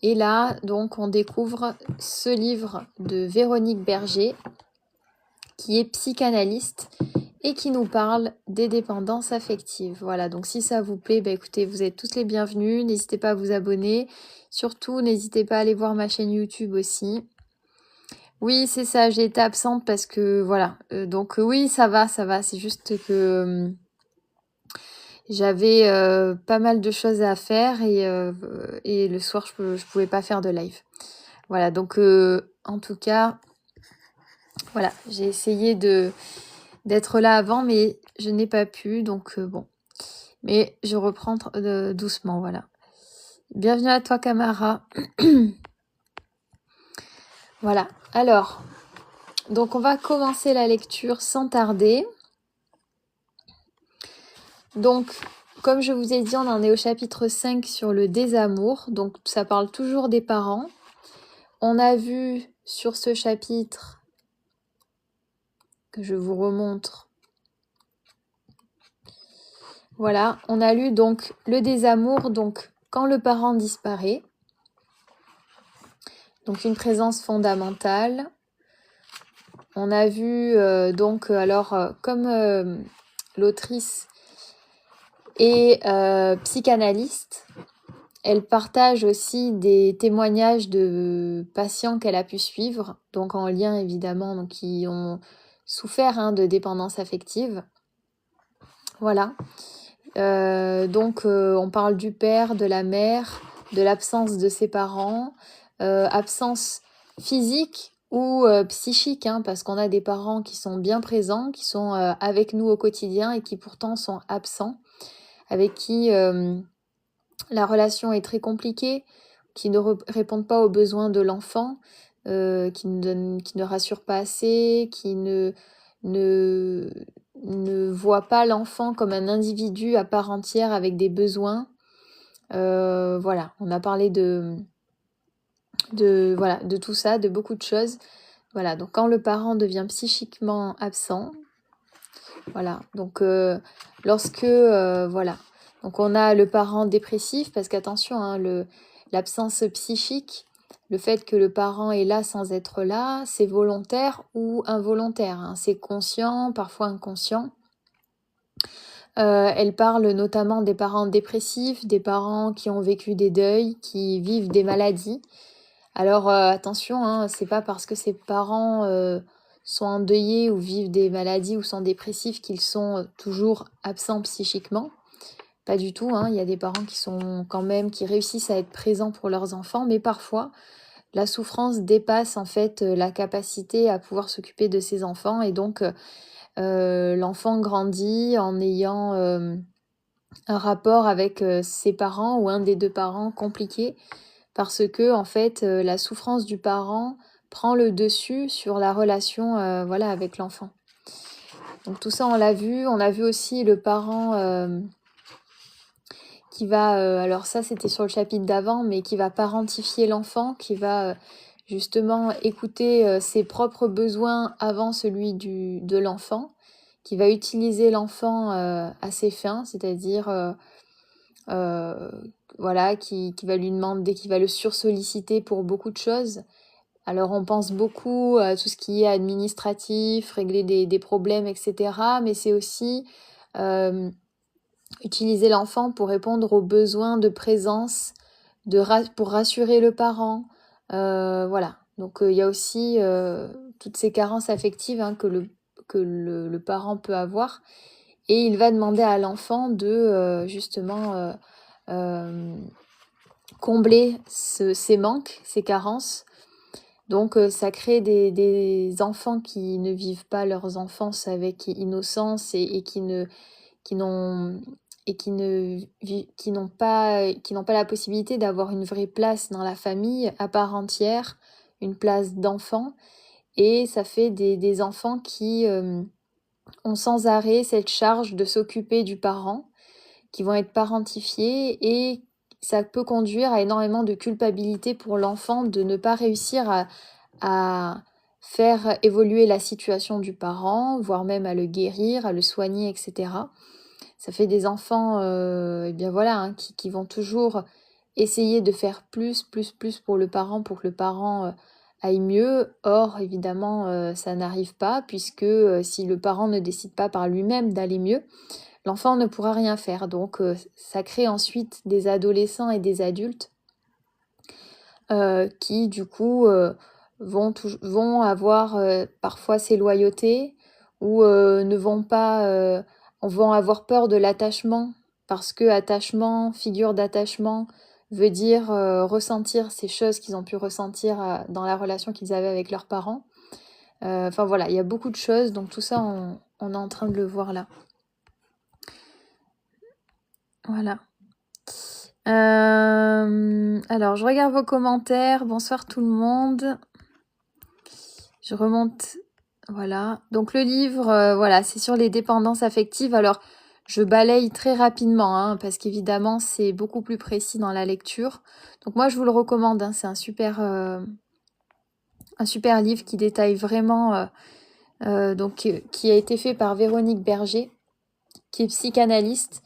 Et là, donc, on découvre ce livre de Véronique Berger, qui est psychanalyste et qui nous parle des dépendances affectives. Voilà, donc si ça vous plaît, écoutez, vous êtes tous les bienvenus. N'hésitez pas à vous abonner. Surtout, n'hésitez pas à aller voir ma chaîne YouTube aussi. Oui, c'est ça, j'ai été absente parce que, voilà. Donc oui, ça va. C'est juste que j'avais pas mal de choses à faire et le soir, je pouvais pas faire de live. Voilà, donc en tout cas, voilà, j'ai essayé d'être là avant, mais je n'ai pas pu, donc bon. Mais je reprends doucement, voilà. Bienvenue à toi, Camara. Voilà, alors, donc on va commencer la lecture sans tarder. Donc, comme je vous ai dit, on en est au chapitre 5 sur le désamour. Donc, ça parle toujours des parents. On a vu sur ce chapitre, que je vous remontre, voilà, on a lu donc le désamour, donc quand le parent disparaît. Donc une présence fondamentale. On a vu comme l'autrice est psychanalyste, elle partage aussi des témoignages de patients qu'elle a pu suivre, donc en lien évidemment, donc qui ont souffert de dépendance affective. Voilà. On parle du père, de la mère, de l'absence de ses parents, absence physique ou psychique, parce qu'on a des parents qui sont bien présents, qui sont avec nous au quotidien et qui pourtant sont absents, avec qui la relation est très compliquée, qui ne répondent pas aux besoins de l'enfant, qui ne rassurent pas assez, qui ne voient pas l'enfant comme un individu à part entière avec des besoins. Voilà, on a parlé de tout ça, de beaucoup de choses. Voilà, donc quand le parent devient psychiquement absent, voilà, donc voilà, donc on a le parent dépressif, parce qu'attention, l'absence psychique, le fait que le parent est là sans être là, c'est volontaire ou involontaire, c'est conscient, parfois inconscient. Elle parle notamment des parents dépressifs, des parents qui ont vécu des deuils, qui vivent des maladies. Alors attention, c'est pas parce que ces parents sont endeuillés ou vivent des maladies ou sont dépressifs qu'ils sont toujours absents psychiquement. Pas du tout, il y a des parents qui sont quand même, qui réussissent à être présents pour leurs enfants, mais parfois la souffrance dépasse en fait la capacité à pouvoir s'occuper de ses enfants, et donc l'enfant grandit en ayant un rapport avec ses parents ou un des deux parents compliqué, parce que en fait la souffrance du parent prend le dessus sur la relation avec l'enfant. Donc tout ça on l'a vu. On a vu aussi le parent qui va, alors ça c'était sur le chapitre d'avant, mais qui va parentifier l'enfant, qui va justement écouter ses propres besoins avant celui de l'enfant, qui va utiliser l'enfant à ses fins, c'est-à-dire qui va lui demander, qui va le sursolliciter pour beaucoup de choses. Alors on pense beaucoup à tout ce qui est administratif, régler des problèmes, etc. Mais c'est aussi utiliser l'enfant pour répondre aux besoins de présence, pour rassurer le parent. Voilà. Donc il y a aussi toutes ces carences affectives que le parent peut avoir. Et il va demander à l'enfant de justement combler ces manques, ces carences. Donc ça crée des enfants qui ne vivent pas leurs enfances avec innocence et qui n'ont pas la possibilité d'avoir une vraie place dans la famille à part entière, une place d'enfant. Et ça fait des enfants qui ont sans arrêt cette charge de s'occuper du parent, qui vont être parentifiés, et ça peut conduire à énormément de culpabilité pour l'enfant de ne pas réussir à faire évoluer la situation du parent, voire même à le guérir, à le soigner, etc. Ça fait des enfants qui vont toujours essayer de faire plus pour le parent pour que le parent aille mieux. Or, évidemment, ça n'arrive pas puisque si le parent ne décide pas par lui-même d'aller mieux, l'enfant ne pourra rien faire. Donc, ça crée ensuite des adolescents et des adultes qui, du coup, vont avoir parfois ces loyautés ou ne vont pas, vont avoir peur de l'attachement parce que attachement, figure d'attachement veut dire ressentir ces choses qu'ils ont pu ressentir dans la relation qu'ils avaient avec leurs parents. Enfin voilà, il y a beaucoup de choses, donc tout ça, on est en train de le voir là. Voilà. Alors, je regarde vos commentaires. Bonsoir tout le monde. Je remonte. Voilà. Donc, le livre, voilà, c'est sur les dépendances affectives. Alors, je balaye très rapidement, hein, parce qu'évidemment, c'est beaucoup plus précis dans la lecture. Donc, moi, je vous le recommande. Hein, c'est un super livre qui détaille vraiment, qui a été fait par Véronique Berger, qui est psychanalyste.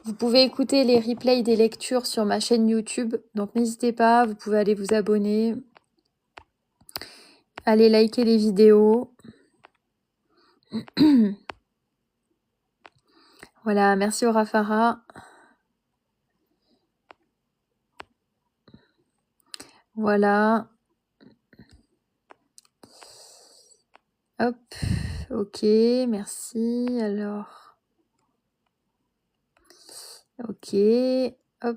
Vous pouvez écouter les replays des lectures sur ma chaîne YouTube, donc n'hésitez pas, vous pouvez aller vous abonner, aller liker les vidéos. Voilà, merci au Rafara. Voilà. Hop, ok, merci. Alors, ok, hop.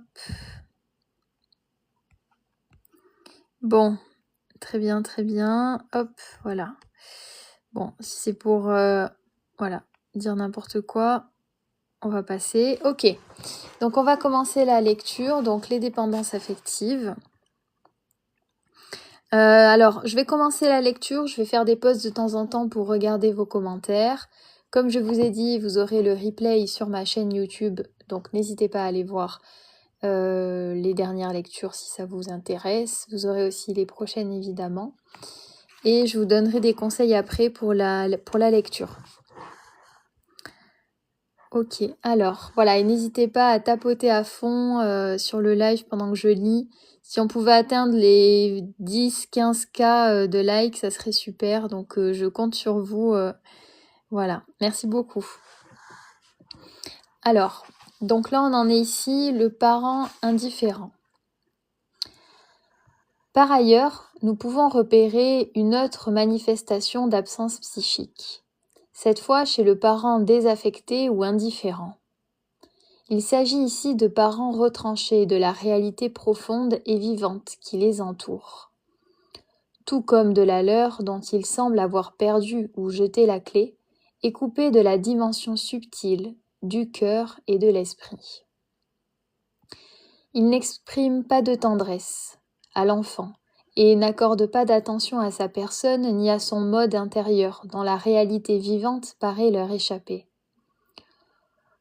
Bon, très bien, hop, voilà. Bon, si c'est pour, voilà, dire n'importe quoi, on va passer. Ok, donc on va commencer la lecture, donc les dépendances affectives. Alors, je vais commencer la lecture, je vais faire des pauses de temps en temps pour regarder vos commentaires. Comme je vous ai dit, vous aurez le replay sur ma chaîne YouTube, donc n'hésitez pas à aller voir les dernières lectures si ça vous intéresse. Vous aurez aussi les prochaines évidemment. Et je vous donnerai des conseils après pour la lecture. Ok, alors voilà, et n'hésitez pas à tapoter à fond sur le live pendant que je lis. Si on pouvait atteindre les 10-15K de likes, ça serait super. Donc je compte sur vous. Voilà, merci beaucoup. Alors, donc là on en est ici, le parent indifférent. Par ailleurs, nous pouvons repérer une autre manifestation d'absence psychique. Cette fois chez le parent désaffecté ou indifférent. Il s'agit ici de parents retranchés de la réalité profonde et vivante qui les entoure. Tout comme de la leur dont ils semblent avoir perdu ou jeté la clé, et coupés de la dimension subtile, du cœur et de l'esprit. Ils n'expriment pas de tendresse à l'enfant et n'accordent pas d'attention à sa personne ni à son mode intérieur dont la réalité vivante paraît leur échapper.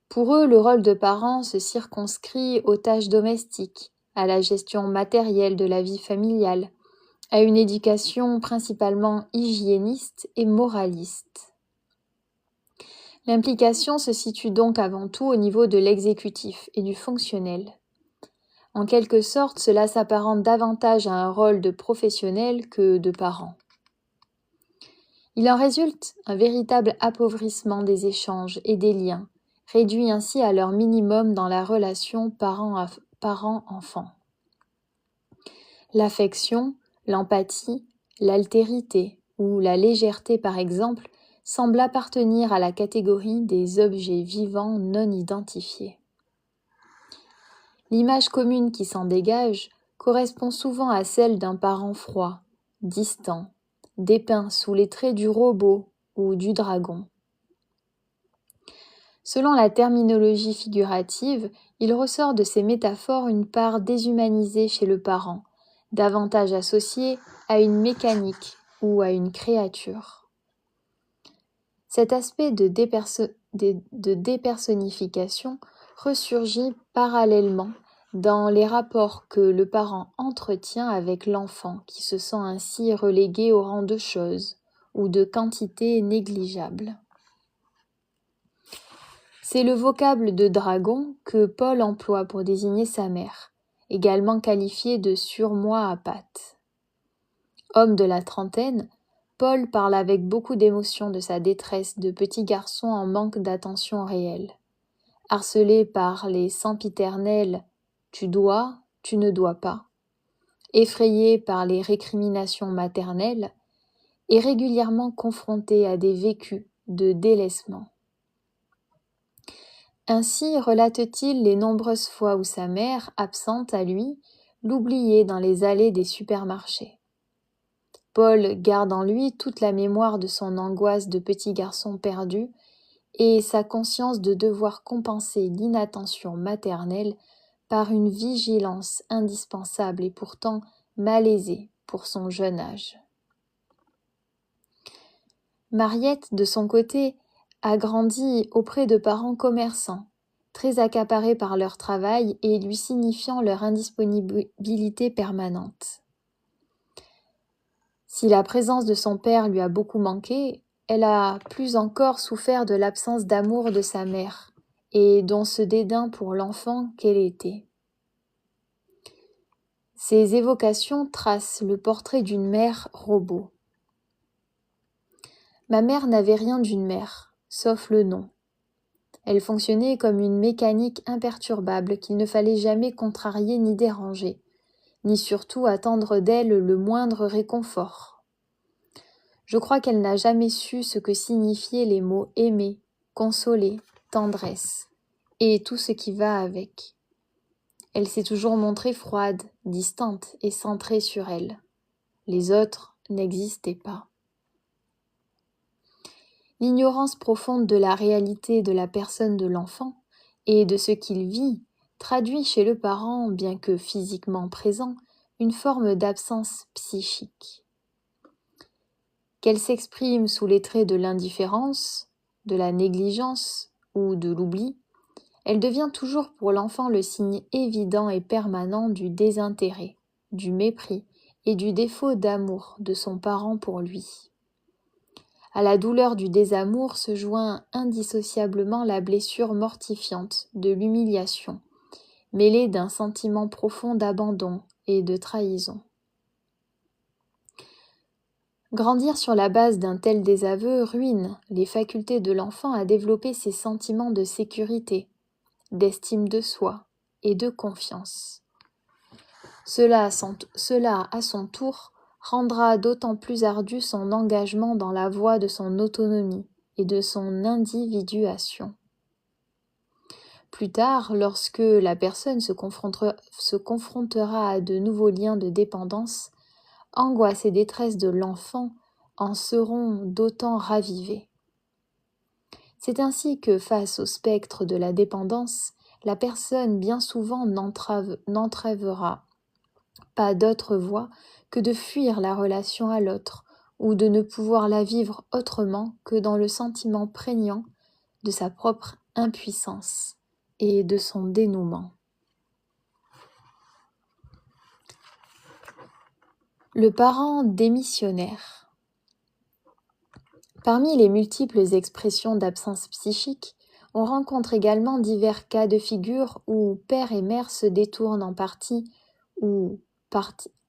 Pour eux, le rôle de parent se circonscrit aux tâches domestiques, à la gestion matérielle de la vie familiale, à une éducation principalement hygiéniste et moraliste. L'implication se situe donc avant tout au niveau de l'exécutif et du fonctionnel. En quelque sorte, cela s'apparente davantage à un rôle de professionnel que de parent. Il en résulte un véritable appauvrissement des échanges et des liens, réduit ainsi à leur minimum dans la relation parent-enfant. L'affection, l'empathie, l'altérité ou la légèreté par exemple semblent appartenir à la catégorie des objets vivants non identifiés. L'image commune qui s'en dégage correspond souvent à celle d'un parent froid, distant, dépeint sous les traits du robot ou du dragon. Selon la terminologie figurative, il ressort de ces métaphores une part déshumanisée chez le parent, davantage associée à une mécanique ou à une créature. Cet aspect de dépersonnification ressurgit parallèlement dans les rapports que le parent entretient avec l'enfant qui se sent ainsi relégué au rang de chose ou de quantité négligeable. C'est le vocable de dragon que Paul emploie pour désigner sa mère, également qualifié de surmoi à pattes. Homme de la trentaine, Paul parle avec beaucoup d'émotion de sa détresse de petit garçon en manque d'attention réelle. Harcelé par les sempiternels « tu dois, tu ne dois pas », effrayé par les récriminations maternelles et régulièrement confronté à des vécus de délaissement. Ainsi relate-t-il les nombreuses fois où sa mère, absente à lui, l'oubliait dans les allées des supermarchés. Paul garde en lui toute la mémoire de son angoisse de petit garçon perdu et sa conscience de devoir compenser l'inattention maternelle par une vigilance indispensable et pourtant malaisée pour son jeune âge. Mariette, de son côté, a grandi auprès de parents commerçants, très accaparés par leur travail et lui signifiant leur indisponibilité permanente. Si la présence de son père lui a beaucoup manqué, elle a plus encore souffert de l'absence d'amour de sa mère et dont ce dédain pour l'enfant qu'elle était. Ces évocations tracent le portrait d'une mère robot. Ma mère n'avait rien d'une mère, sauf le nom. Elle fonctionnait comme une mécanique imperturbable qu'il ne fallait jamais contrarier ni déranger, ni surtout attendre d'elle le moindre réconfort. Je crois qu'elle n'a jamais su ce que signifiaient les mots aimer, consoler, tendresse, et tout ce qui va avec. Elle s'est toujours montrée froide, distante et centrée sur elle. Les autres n'existaient pas. L'ignorance profonde de la réalité de la personne de l'enfant et de ce qu'il vit traduit chez le parent, bien que physiquement présent, une forme d'absence psychique. Qu'elle s'exprime sous les traits de l'indifférence, de la négligence ou de l'oubli, elle devient toujours pour l'enfant le signe évident et permanent du désintérêt, du mépris et du défaut d'amour de son parent pour lui. À la douleur du désamour se joint indissociablement la blessure mortifiante de l'humiliation, mêlée d'un sentiment profond d'abandon et de trahison. Grandir sur la base d'un tel désaveu ruine les facultés de l'enfant à développer ses sentiments de sécurité, d'estime de soi et de confiance. Cela, à son tour, rendra d'autant plus ardu son engagement dans la voie de son autonomie et de son individuation. Plus tard, lorsque la personne se confrontera à de nouveaux liens de dépendance, angoisse et détresse de l'enfant en seront d'autant ravivées. C'est ainsi que, face au spectre de la dépendance, la personne bien souvent n'entrèvera pas d'autre voie que de fuir la relation à l'autre ou de ne pouvoir la vivre autrement que dans le sentiment prégnant de sa propre impuissance et de son dénouement. Le parent démissionnaire. Parmi les multiples expressions d'absence psychique, on rencontre également divers cas de figure où père et mère se détournent en partie ou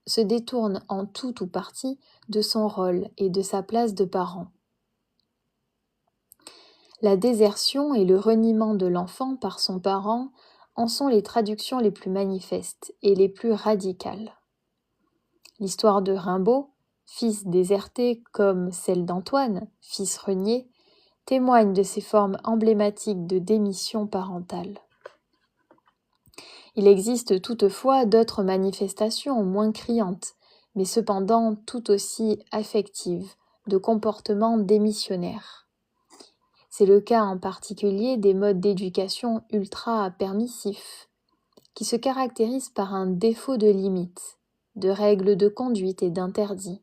se détourne en tout ou partie de son rôle et de sa place de parent. La désertion et le reniement de l'enfant par son parent en sont les traductions les plus manifestes et les plus radicales. L'histoire de Rimbaud, fils déserté comme celle d'Antoine, fils renié, témoigne de ces formes emblématiques de démission parentale. Il existe toutefois d'autres manifestations moins criantes, mais cependant tout aussi affectives, de comportements démissionnaires. C'est le cas en particulier des modes d'éducation ultra-permissifs, qui se caractérisent par un défaut de limites, de règles de conduite et d'interdits,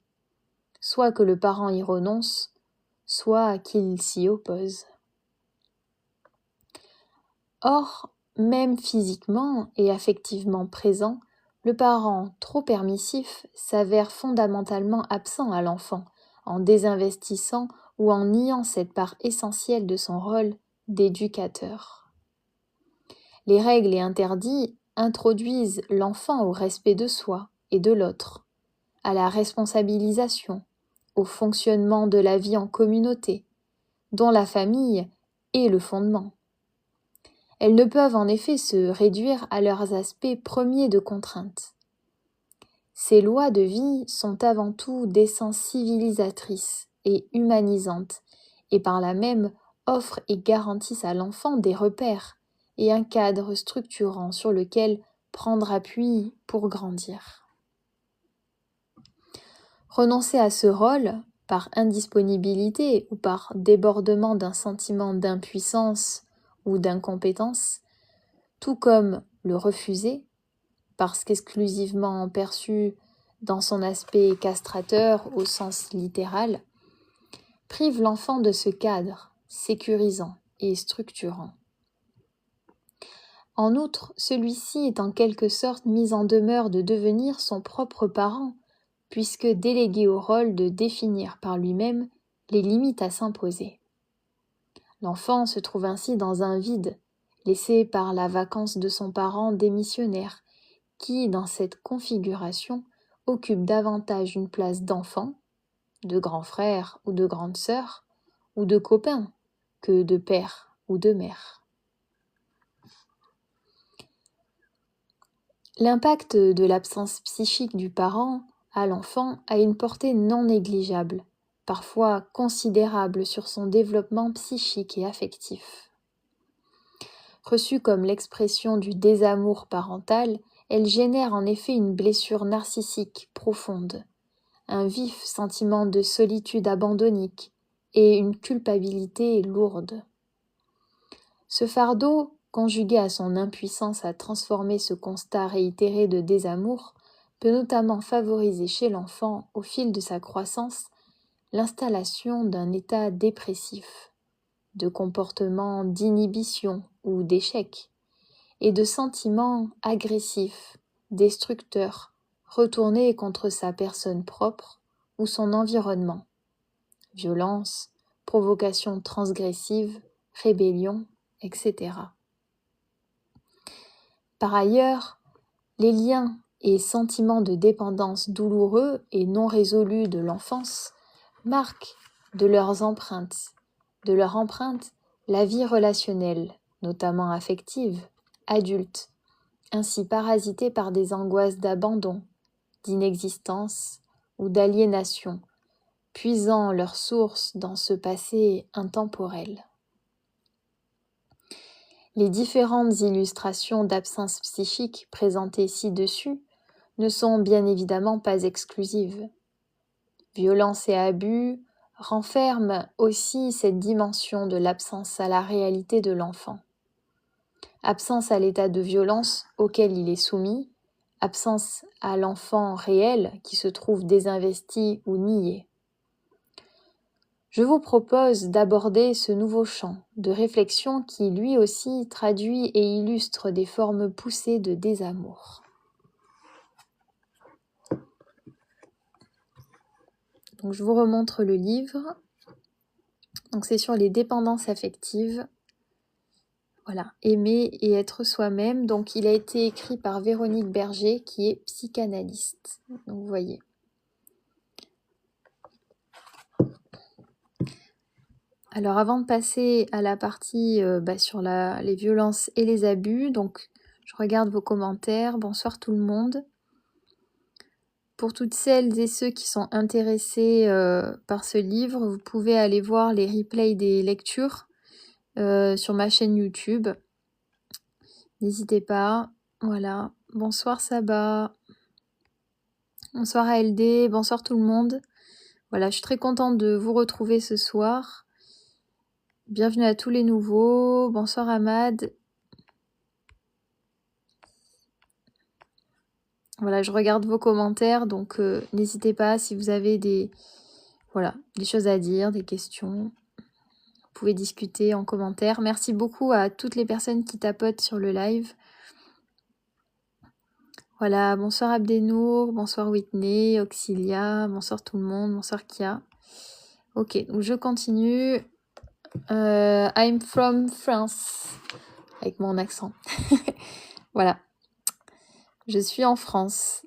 soit que le parent y renonce, soit qu'il s'y oppose. Or, même physiquement et affectivement présent, le parent trop permissif s'avère fondamentalement absent à l'enfant, en désinvestissant ou en niant cette part essentielle de son rôle d'éducateur. Les règles et interdits introduisent l'enfant au respect de soi et de l'autre, à la responsabilisation, au fonctionnement de la vie en communauté, dont la famille est le fondement. Elles ne peuvent en effet se réduire à leurs aspects premiers de contrainte. Ces lois de vie sont avant tout d'essence civilisatrice et humanisante, et par là même offrent et garantissent à l'enfant des repères et un cadre structurant sur lequel prendre appui pour grandir. Renoncer à ce rôle, par indisponibilité ou par débordement d'un sentiment d'impuissance ou d'incompétence, tout comme le refuser, parce qu'exclusivement perçu dans son aspect castrateur au sens littéral, prive l'enfant de ce cadre sécurisant et structurant. En outre, celui-ci est en quelque sorte mis en demeure de devenir son propre parent, puisque délégué au rôle de définir par lui-même les limites à s'imposer. L'enfant se trouve ainsi dans un vide, laissé par la vacance de son parent démissionnaire, qui, dans cette configuration, occupe davantage une place d'enfant, de grand frère ou de grande sœur, ou de copain, que de père ou de mère. L'impact de l'absence psychique du parent à l'enfant a une portée non négligeable, parfois considérable sur son développement psychique et affectif. Reçue comme l'expression du désamour parental, elle génère en effet une blessure narcissique profonde, un vif sentiment de solitude abandonnique et une culpabilité lourde. Ce fardeau, conjugué à son impuissance à transformer ce constat réitéré de désamour, peut notamment favoriser chez l'enfant, au fil de sa croissance, l'installation d'un état dépressif, de comportements d'inhibition ou d'échec, et de sentiments agressifs, destructeurs, retournés contre sa personne propre ou son environnement. Violence, provocation transgressive, rébellion, etc. Par ailleurs, les liens et sentiments de dépendance douloureux et non résolus de l'enfance marquent de leur empreinte la vie relationnelle, notamment affective, adulte, ainsi parasitée par des angoisses d'abandon, d'inexistence ou d'aliénation, puisant leur source dans ce passé intemporel. Les différentes illustrations d'absence psychique présentées ci-dessus ne sont bien évidemment pas exclusives. Violence et abus renferment aussi cette dimension de l'absence à la réalité de l'enfant. Absence à l'état de violence auquel il est soumis, absence à l'enfant réel qui se trouve désinvesti ou nié. Je vous propose d'aborder ce nouveau champ de réflexion qui lui aussi traduit et illustre des formes poussées de désamour. Donc je vous remontre le livre. Donc c'est sur les dépendances affectives. Voilà, aimer et être soi-même. Donc il a été écrit par Véronique Berger qui est psychanalyste. Donc vous voyez. Alors avant de passer à la partie sur les violences et les abus, donc je regarde vos commentaires. Bonsoir tout le monde. Pour toutes celles et ceux qui sont intéressés par ce livre, vous pouvez aller voir les replays des lectures sur ma chaîne YouTube. N'hésitez pas. Voilà. Bonsoir Saba. Bonsoir ALD. Bonsoir tout le monde. Voilà, je suis très contente de vous retrouver ce soir. Bienvenue à tous les nouveaux. Bonsoir Ahmad. Voilà, je regarde vos commentaires, donc n'hésitez pas si vous avez des choses à dire, des questions. Vous pouvez discuter en commentaire. Merci beaucoup à toutes les personnes qui tapotent sur le live. Voilà, bonsoir Abdenour, bonsoir Whitney, Auxilia, bonsoir tout le monde, bonsoir Kia. Ok, donc je continue. I'm from France, avec mon accent. Voilà. Je suis en France.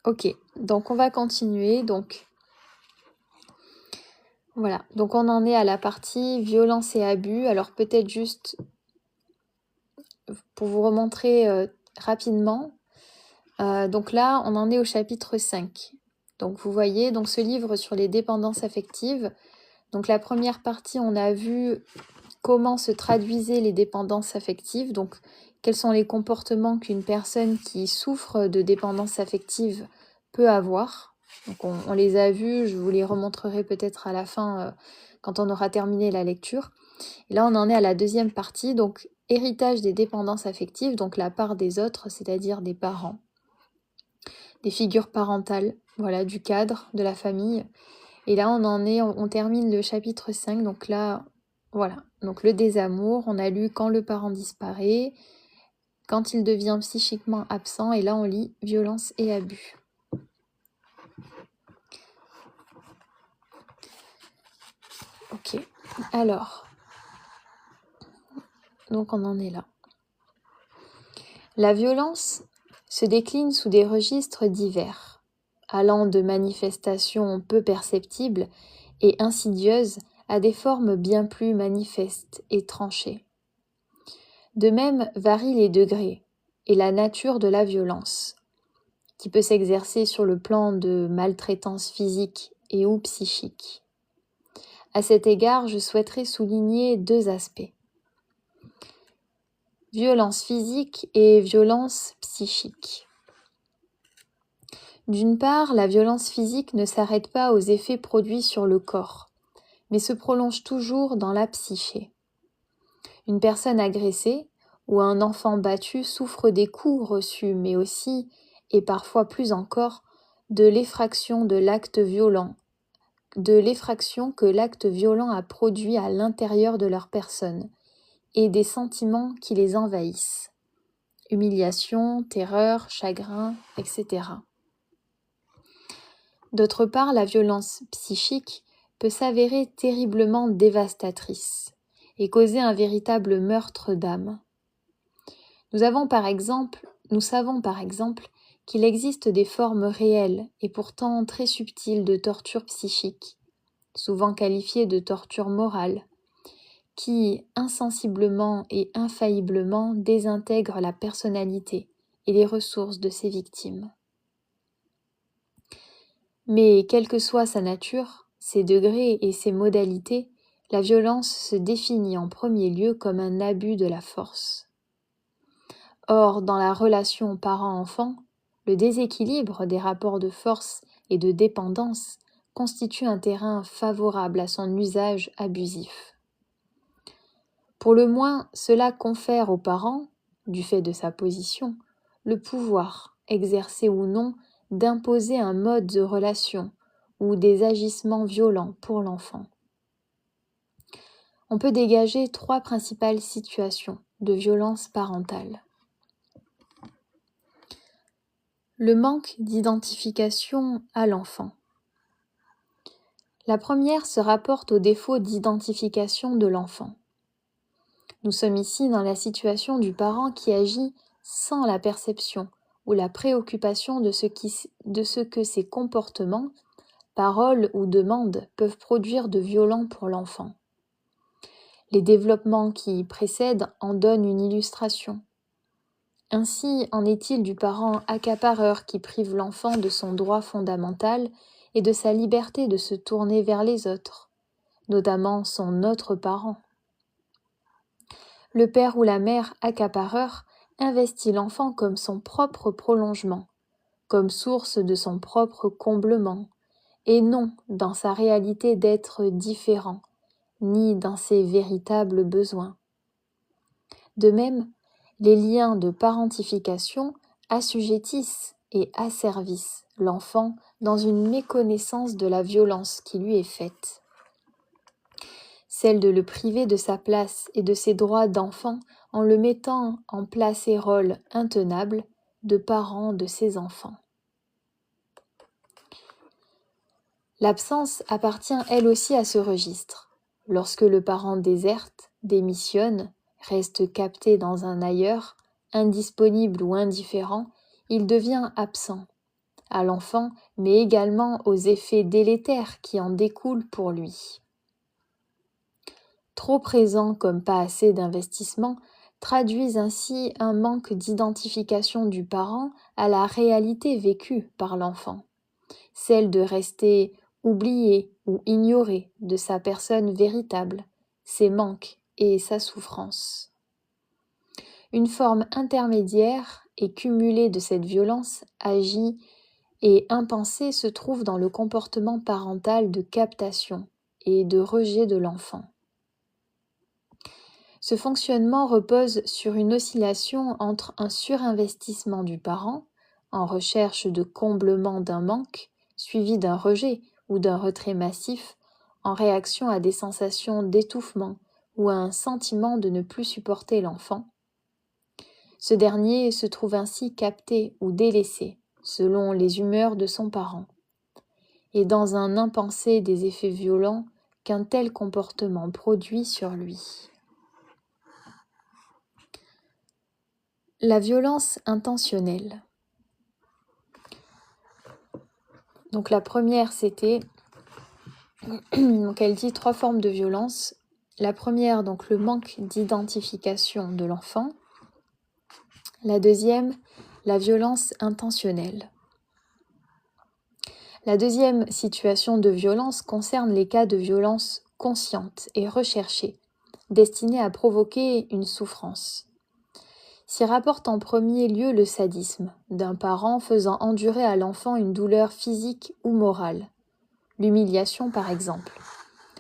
Ok, donc on va continuer. Donc voilà, donc on en est à la partie violence et abus. Alors peut-être juste pour vous remontrer rapidement. Donc là, on en est au chapitre 5. Donc vous voyez, donc ce livre sur les dépendances affectives. Donc la première partie, on a vu comment se traduisaient les dépendances affectives. Donc quels sont les comportements qu'une personne qui souffre de dépendance affective peut avoir. Donc on les a vus, je vous les remontrerai peut-être à la fin quand on aura terminé la lecture. Et là, on en est à la deuxième partie, donc héritage des dépendances affectives, donc la part des autres, c'est-à-dire des parents, des figures parentales, voilà, du cadre, de la famille. Et là, on termine le chapitre 5, donc là, voilà. Donc le désamour, on a lu quand le parent disparaît, quand il devient psychiquement absent, et là on lit violence et abus. Ok, alors, donc on en est là. La violence se décline sous des registres divers, allant de manifestations peu perceptibles et insidieuses à des formes bien plus manifestes et tranchées. De même varient les degrés et la nature de la violence, qui peut s'exercer sur le plan de maltraitance physique et ou psychique. À cet égard, je souhaiterais souligner deux aspects. Violence physique et violence psychique. D'une part, la violence physique ne s'arrête pas aux effets produits sur le corps, mais se prolonge toujours dans la psyché. Une personne agressée ou un enfant battu souffre des coups reçus, mais aussi, et parfois plus encore, de l'effraction de l'acte violent, de l'effraction que l'acte violent a produit à l'intérieur de leur personne, et des sentiments qui les envahissent. Humiliation, terreur, chagrin, etc. D'autre part, la violence psychique peut s'avérer terriblement dévastatrice et causer un véritable meurtre d'âme. Nous savons par exemple qu'il existe des formes réelles et pourtant très subtiles de torture psychique, souvent qualifiées de torture morale, qui, insensiblement et infailliblement, désintègrent la personnalité et les ressources de ses victimes. Mais quelle que soit sa nature, ses degrés et ses modalités, la violence se définit en premier lieu comme un abus de la force. Or, dans la relation parent-enfant, le déséquilibre des rapports de force et de dépendance constitue un terrain favorable à son usage abusif. Pour le moins, cela confère au parent, du fait de sa position, le pouvoir, exercé ou non, d'imposer un mode de relation ou des agissements violents pour l'enfant. On peut dégager trois principales situations de violence parentale. Le manque d'identification à l'enfant. La première se rapporte au défaut d'identification de l'enfant. Nous sommes ici dans la situation du parent qui agit sans la perception ou la préoccupation de ce que ses comportements, paroles ou demandes peuvent produire de violent pour l'enfant. Les développements qui précèdent en donnent une illustration. Ainsi en est-il du parent accapareur qui prive l'enfant de son droit fondamental et de sa liberté de se tourner vers les autres, notamment son autre parent. Le père ou la mère accapareur investit l'enfant comme son propre prolongement, comme source de son propre comblement, et non dans sa réalité d'être différent, ni dans ses véritables besoins. De même, les liens de parentification assujettissent et asservissent l'enfant dans une méconnaissance de la violence qui lui est faite. Celle de le priver de sa place et de ses droits d'enfant en le mettant en place et rôle intenable de parent de ses enfants. L'absence appartient elle aussi à ce registre. Lorsque le parent déserte, démissionne, reste capté dans un ailleurs, indisponible ou indifférent, il devient absent à l'enfant, mais également aux effets délétères qui en découlent pour lui. Trop présent comme pas assez d'investissement traduisent ainsi un manque d'identification du parent à la réalité vécue par l'enfant, celle de rester oublié ou ignoré de sa personne véritable, ses manques et sa souffrance. Une forme intermédiaire et cumulée de cette violence agit et impensée se trouve dans le comportement parental de captation et de rejet de l'enfant. Ce fonctionnement repose sur une oscillation entre un surinvestissement du parent, en recherche de comblement d'un manque, suivi d'un rejet ou d'un retrait massif, en réaction à des sensations d'étouffement ou à un sentiment de ne plus supporter l'enfant. Ce dernier se trouve ainsi capté ou délaissé, selon les humeurs de son parent, et dans un impensé des effets violents qu'un tel comportement produit sur lui. La violence intentionnelle. Donc la première, c'était, donc elle dit 3 formes de violence. La première, donc le manque d'identification de l'enfant. La deuxième, la violence intentionnelle. La deuxième situation de violence concerne les cas de violence consciente et recherchée, destinée à provoquer une souffrance. S'y rapporte en premier lieu le sadisme d'un parent faisant endurer à l'enfant une douleur physique ou morale, l'humiliation par exemple,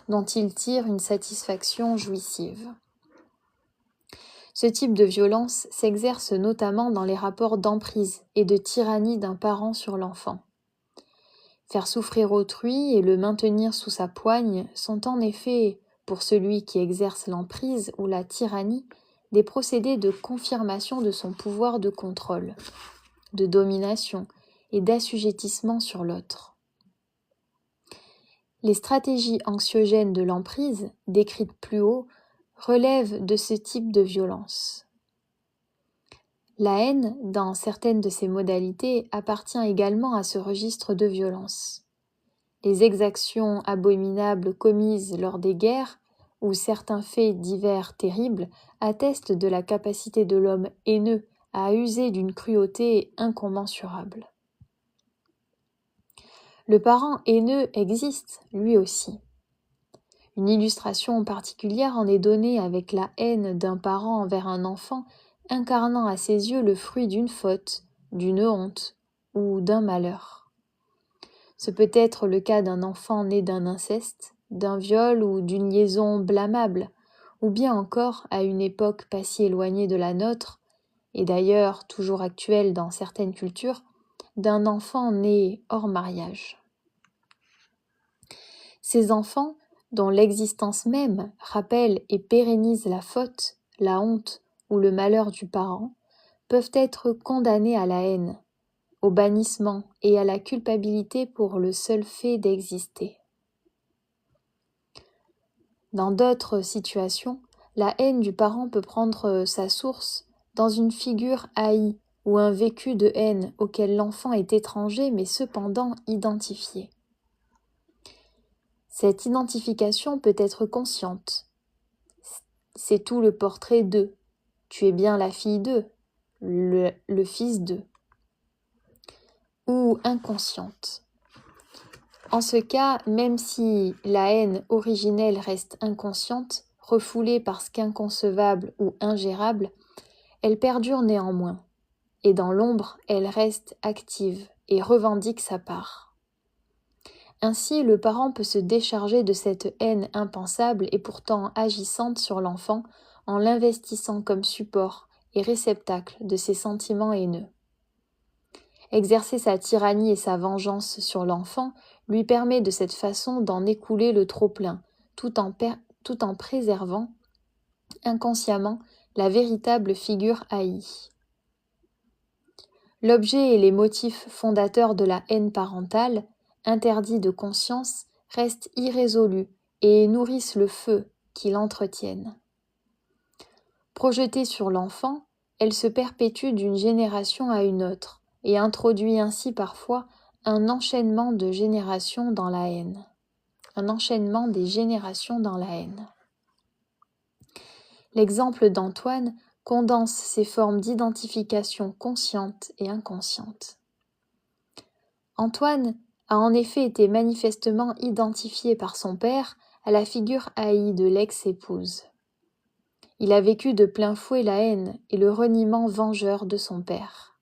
dont il tire une satisfaction jouissive. Ce type de violence s'exerce notamment dans les rapports d'emprise et de tyrannie d'un parent sur l'enfant. Faire souffrir autrui et le maintenir sous sa poigne sont en effet, pour celui qui exerce l'emprise ou la tyrannie, des procédés de confirmation de son pouvoir de contrôle, de domination et d'assujettissement sur l'autre. Les stratégies anxiogènes de l'emprise, décrites plus haut, relèvent de ce type de violence. La haine, dans certaines de ses modalités, appartient également à ce registre de violence. Les exactions abominables commises lors des guerres ou certains faits divers terribles attestent de la capacité de l'homme haineux à user d'une cruauté incommensurable. Le parent haineux existe, lui aussi. Une illustration particulière en est donnée avec la haine d'un parent envers un enfant incarnant à ses yeux le fruit d'une faute, d'une honte ou d'un malheur. Ce peut être le cas d'un enfant né d'un inceste, d'un viol ou d'une liaison blâmable, ou bien encore, à une époque pas si éloignée de la nôtre, et d'ailleurs toujours actuelle dans certaines cultures, d'un enfant né hors mariage. Ces enfants, dont l'existence même rappelle et pérennise la faute, la honte ou le malheur du parent, peuvent être condamnés à la haine, au bannissement et à la culpabilité pour le seul fait d'exister. Dans d'autres situations, la haine du parent peut prendre sa source dans une figure haïe ou un vécu de haine auquel l'enfant est étranger mais cependant identifié. Cette identification peut être consciente. C'est tout le portrait d'eux. Tu es bien la fille d'eux, le fils d'eux. Ou inconsciente. En ce cas, même si la haine originelle reste inconsciente, refoulée parce qu'inconcevable ou ingérable, elle perdure néanmoins, et dans l'ombre, elle reste active et revendique sa part. Ainsi, le parent peut se décharger de cette haine impensable et pourtant agissante sur l'enfant en l'investissant comme support et réceptacle de ses sentiments haineux. Exercer sa tyrannie et sa vengeance sur l'enfant lui permet de cette façon d'en écouler le trop-plein, tout en préservant inconsciemment la véritable figure haïe. L'objet et les motifs fondateurs de la haine parentale, interdits de conscience, restent irrésolus et nourrissent le feu qui l'entretiennent. Projetée sur l'enfant, elle se perpétue d'une génération à une autre, et introduit ainsi parfois un enchaînement de générations dans la haine. Un enchaînement des générations dans la haine. L'exemple d'Antoine condense ces formes d'identification consciente et inconsciente. Antoine a en effet été manifestement identifié par son père à la figure haïe de l'ex-épouse. Il a vécu de plein fouet la haine et le reniement vengeur de son père.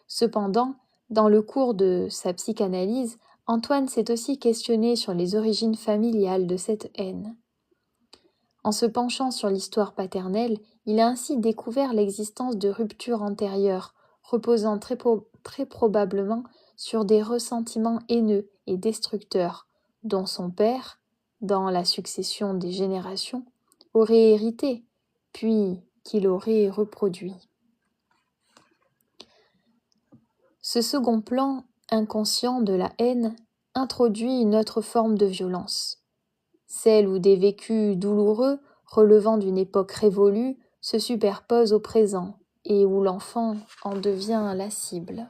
Cependant, dans le cours de sa psychanalyse, Antoine s'est aussi questionné sur les origines familiales de cette haine. En se penchant sur l'histoire paternelle, il a ainsi découvert l'existence de ruptures antérieures, reposant très probablement sur des ressentiments haineux et destructeurs, dont son père, dans la succession des générations, aurait hérité, puis qu'il aurait reproduit. Ce second plan inconscient de la haine introduit une autre forme de violence, celle où des vécus douloureux relevant d'une époque révolue se superposent au présent et où l'enfant en devient la cible.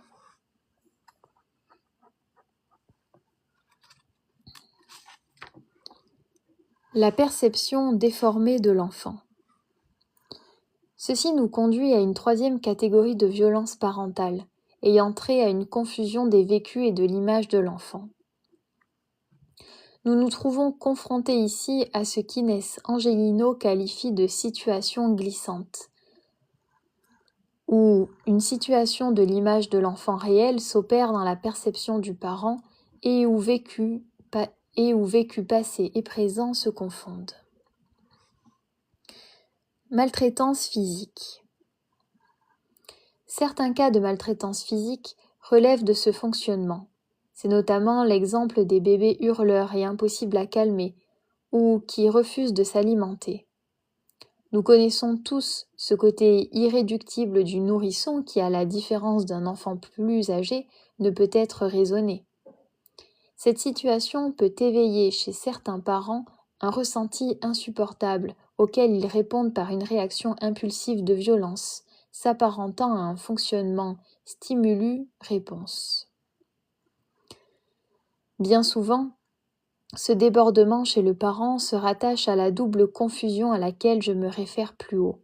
La perception déformée de l'enfant. Ceci nous conduit à une troisième catégorie de violence parentale, ayant trait à une confusion des vécus et de l'image de l'enfant. Nous nous trouvons confrontés ici à ce qu'Inès Angelino qualifie de situation glissante, où une situation de l'image de l'enfant réel s'opère dans la perception du parent et où vécu passé et présent se confondent. Maltraitance physique. Certains cas de maltraitance physique relèvent de ce fonctionnement. C'est notamment l'exemple des bébés hurleurs et impossibles à calmer, ou qui refusent de s'alimenter. Nous connaissons tous ce côté irréductible du nourrisson qui, à la différence d'un enfant plus âgé, ne peut être raisonné. Cette situation peut éveiller chez certains parents un ressenti insupportable auquel ils répondent par une réaction impulsive de violence, s'apparentant à un fonctionnement stimulus-réponse. Bien souvent, ce débordement chez le parent se rattache à la double confusion à laquelle je me réfère plus haut.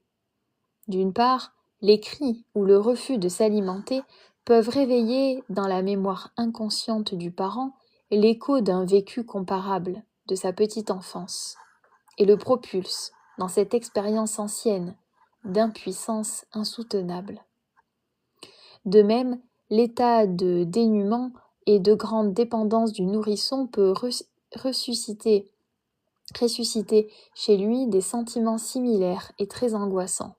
D'une part, les cris ou le refus de s'alimenter peuvent réveiller dans la mémoire inconsciente du parent l'écho d'un vécu comparable de sa petite enfance et le propulse dans cette expérience ancienne d'impuissance insoutenable. De même, l'état de dénuement et de grande dépendance du nourrisson peut ressusciter chez lui des sentiments similaires et très angoissants.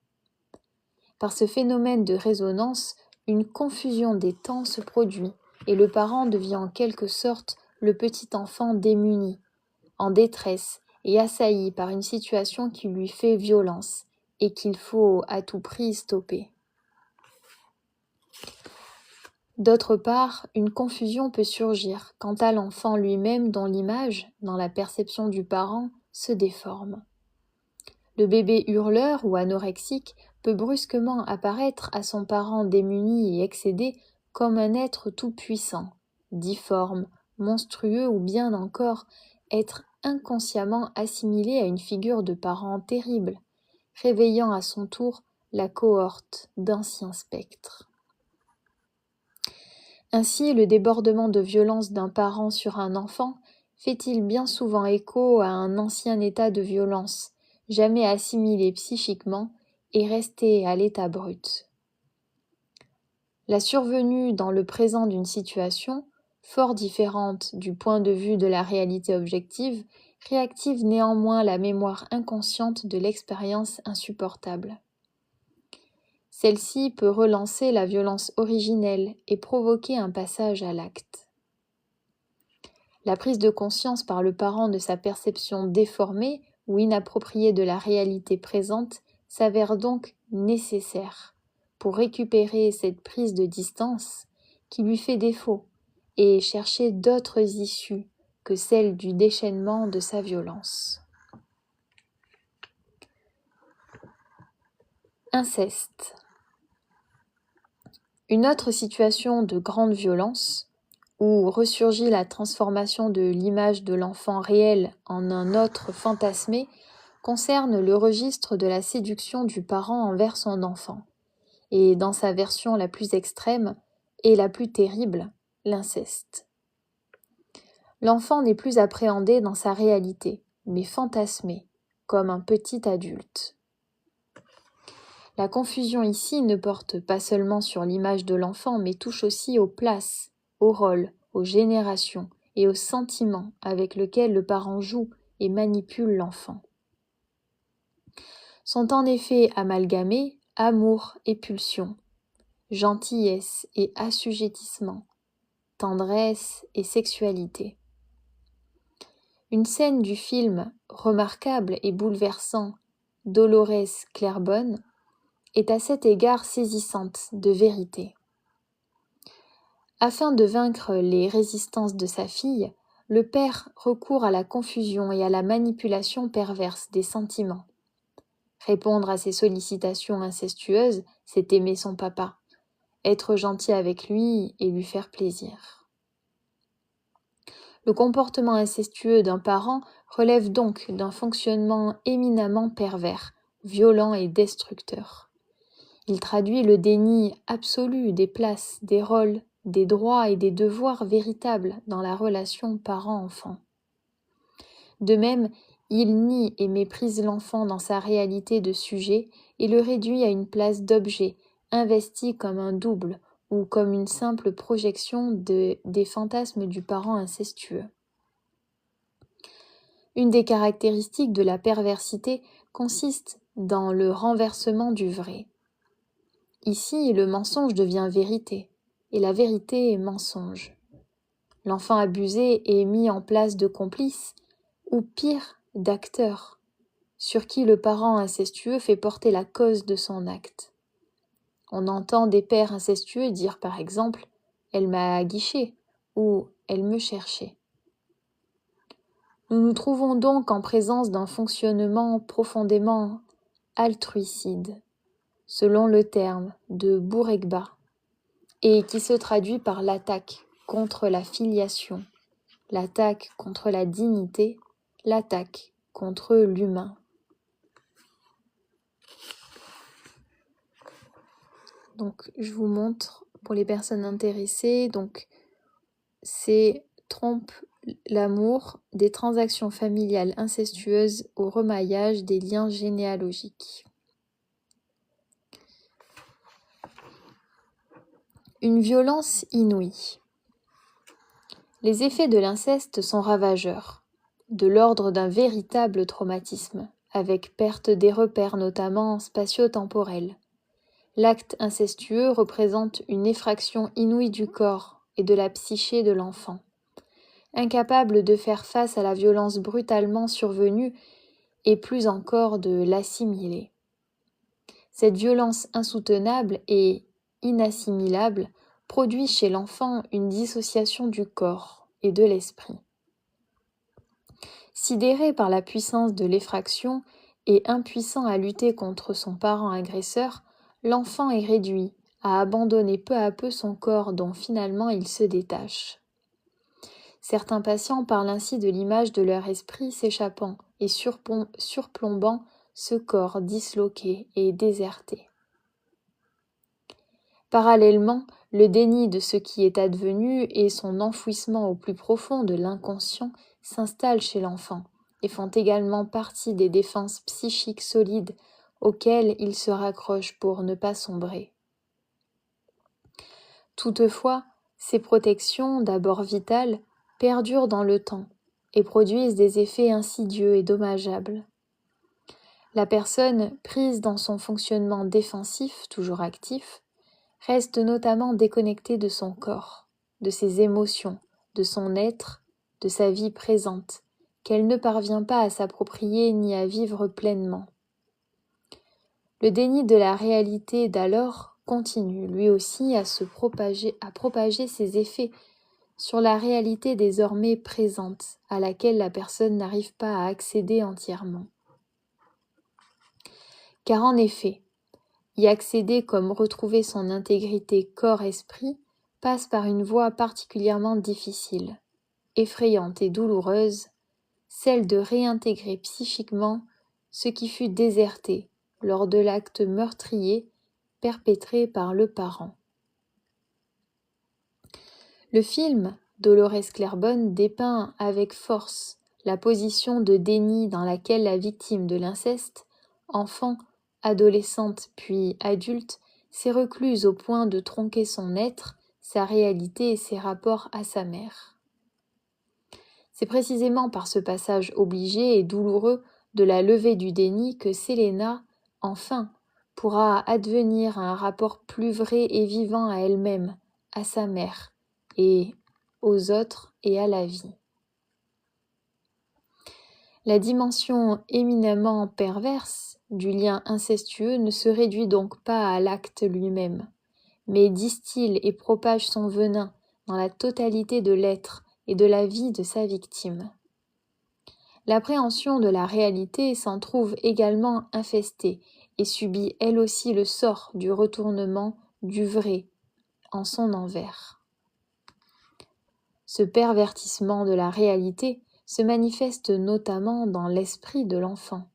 Par ce phénomène de résonance, une confusion des temps se produit et le parent devient en quelque sorte le petit enfant démuni, en détresse et assailli par une situation qui lui fait violence et qu'il faut à tout prix stopper. D'autre part, une confusion peut surgir quant à l'enfant lui-même dont l'image, dans la perception du parent, se déforme. Le bébé hurleur ou anorexique peut brusquement apparaître à son parent démuni et excédé comme un être tout-puissant, difforme, monstrueux ou bien encore être inconsciemment assimilé à une figure de parent terrible, réveillant à son tour la cohorte d'anciens spectres. Ainsi, le débordement de violence d'un parent sur un enfant fait-il bien souvent écho à un ancien état de violence, jamais assimilé psychiquement et resté à l'état brut. La survenue dans le présent d'une situation, fort différente du point de vue de la réalité objective, réactive néanmoins la mémoire inconsciente de l'expérience insupportable. Celle-ci peut relancer la violence originelle et provoquer un passage à l'acte. La prise de conscience par le parent de sa perception déformée ou inappropriée de la réalité présente s'avère donc nécessaire pour récupérer cette prise de distance qui lui fait défaut et chercher d'autres issues que celle du déchaînement de sa violence. Inceste. Une autre situation de grande violence, où ressurgit la transformation de l'image de l'enfant réel en un autre fantasmé, concerne le registre de la séduction du parent envers son enfant, et dans sa version la plus extrême et la plus terrible, l'inceste. L'enfant n'est plus appréhendé dans sa réalité, mais fantasmé, comme un petit adulte. La confusion ici ne porte pas seulement sur l'image de l'enfant, mais touche aussi aux places, aux rôles, aux générations et aux sentiments avec lesquels le parent joue et manipule l'enfant. Sont en effet amalgamés amour et pulsion, gentillesse et assujettissement, tendresse et sexualité. Une scène du film remarquable et bouleversant Dolores Claiborne est à cet égard saisissante de vérité. Afin de vaincre les résistances de sa fille, le père recourt à la confusion et à la manipulation perverse des sentiments. Répondre à ses sollicitations incestueuses, c'est aimer son papa, être gentil avec lui et lui faire plaisir. Le comportement incestueux d'un parent relève donc d'un fonctionnement éminemment pervers, violent et destructeur. Il traduit le déni absolu des places, des rôles, des droits et des devoirs véritables dans la relation parent-enfant. De même, il nie et méprise l'enfant dans sa réalité de sujet et le réduit à une place d'objet, investi comme un double ou comme une simple projection des fantasmes du parent incestueux. Une des caractéristiques de la perversité consiste dans le renversement du vrai. Ici, le mensonge devient vérité, et la vérité est mensonge. L'enfant abusé est mis en place de complice, ou pire, d'acteur, sur qui le parent incestueux fait porter la cause de son acte. On entend des pères incestueux dire par exemple « elle m'a aguiché » ou « elle me cherchait ». Nous nous trouvons donc en présence d'un fonctionnement profondément altruicide, selon le terme de Bourekba, et qui se traduit par l'attaque contre la filiation, l'attaque contre la dignité, l'attaque contre l'humain. Donc, je vous montre pour les personnes intéressées. Donc, c'est trompe l'amour, des transactions familiales incestueuses au remaillage des liens généalogiques. Une violence inouïe. Les effets de l'inceste sont ravageurs, de l'ordre d'un véritable traumatisme, avec perte des repères notamment spatio-temporels. L'acte incestueux représente une effraction inouïe du corps et de la psyché de l'enfant. Incapable de faire face à la violence brutalement survenue et plus encore de l'assimiler. Cette violence insoutenable et inassimilable produit chez l'enfant une dissociation du corps et de l'esprit. Sidéré par la puissance de l'effraction et impuissant à lutter contre son parent agresseur, l'enfant est réduit à abandonner peu à peu son corps dont finalement il se détache. Certains patients parlent ainsi de l'image de leur esprit s'échappant et surplombant ce corps disloqué et déserté. Parallèlement, le déni de ce qui est advenu et son enfouissement au plus profond de l'inconscient s'installent chez l'enfant et font également partie des défenses psychiques solides auxquelles il se raccroche pour ne pas sombrer. Toutefois, ces protections, d'abord vitales, perdurent dans le temps et produisent des effets insidieux et dommageables. La personne, prise dans son fonctionnement défensif, toujours actif, reste notamment déconnectée de son corps, de ses émotions, de son être, de sa vie présente, qu'elle ne parvient pas à s'approprier ni à vivre pleinement. Le déni de la réalité d'alors continue, lui aussi, à propager ses effets sur la réalité désormais présente, à laquelle la personne n'arrive pas à accéder entièrement. Car en effet, Y accéder comme retrouver son intégrité corps-esprit passe par une voie particulièrement difficile, effrayante et douloureuse, celle de réintégrer psychiquement ce qui fut déserté lors de l'acte meurtrier perpétré par le parent. Le film Dolores Claiborne dépeint avec force la position de déni dans laquelle la victime de l'inceste, enfant, adolescente puis adulte, s'est recluse au point de tronquer son être, sa réalité et ses rapports à sa mère. C'est précisément par ce passage obligé et douloureux de la levée du déni que Selena, enfin, pourra advenir à un rapport plus vrai et vivant à elle-même, à sa mère, et aux autres et à la vie. La dimension éminemment perverse du lien incestueux ne se réduit donc pas à l'acte lui-même, mais distille et propage son venin dans la totalité de l'être et de la vie de sa victime. L'appréhension de la réalité s'en trouve également infestée et subit elle aussi le sort du retournement du vrai en son envers. Ce pervertissement de la réalité se manifeste notamment dans l'esprit de l'enfant.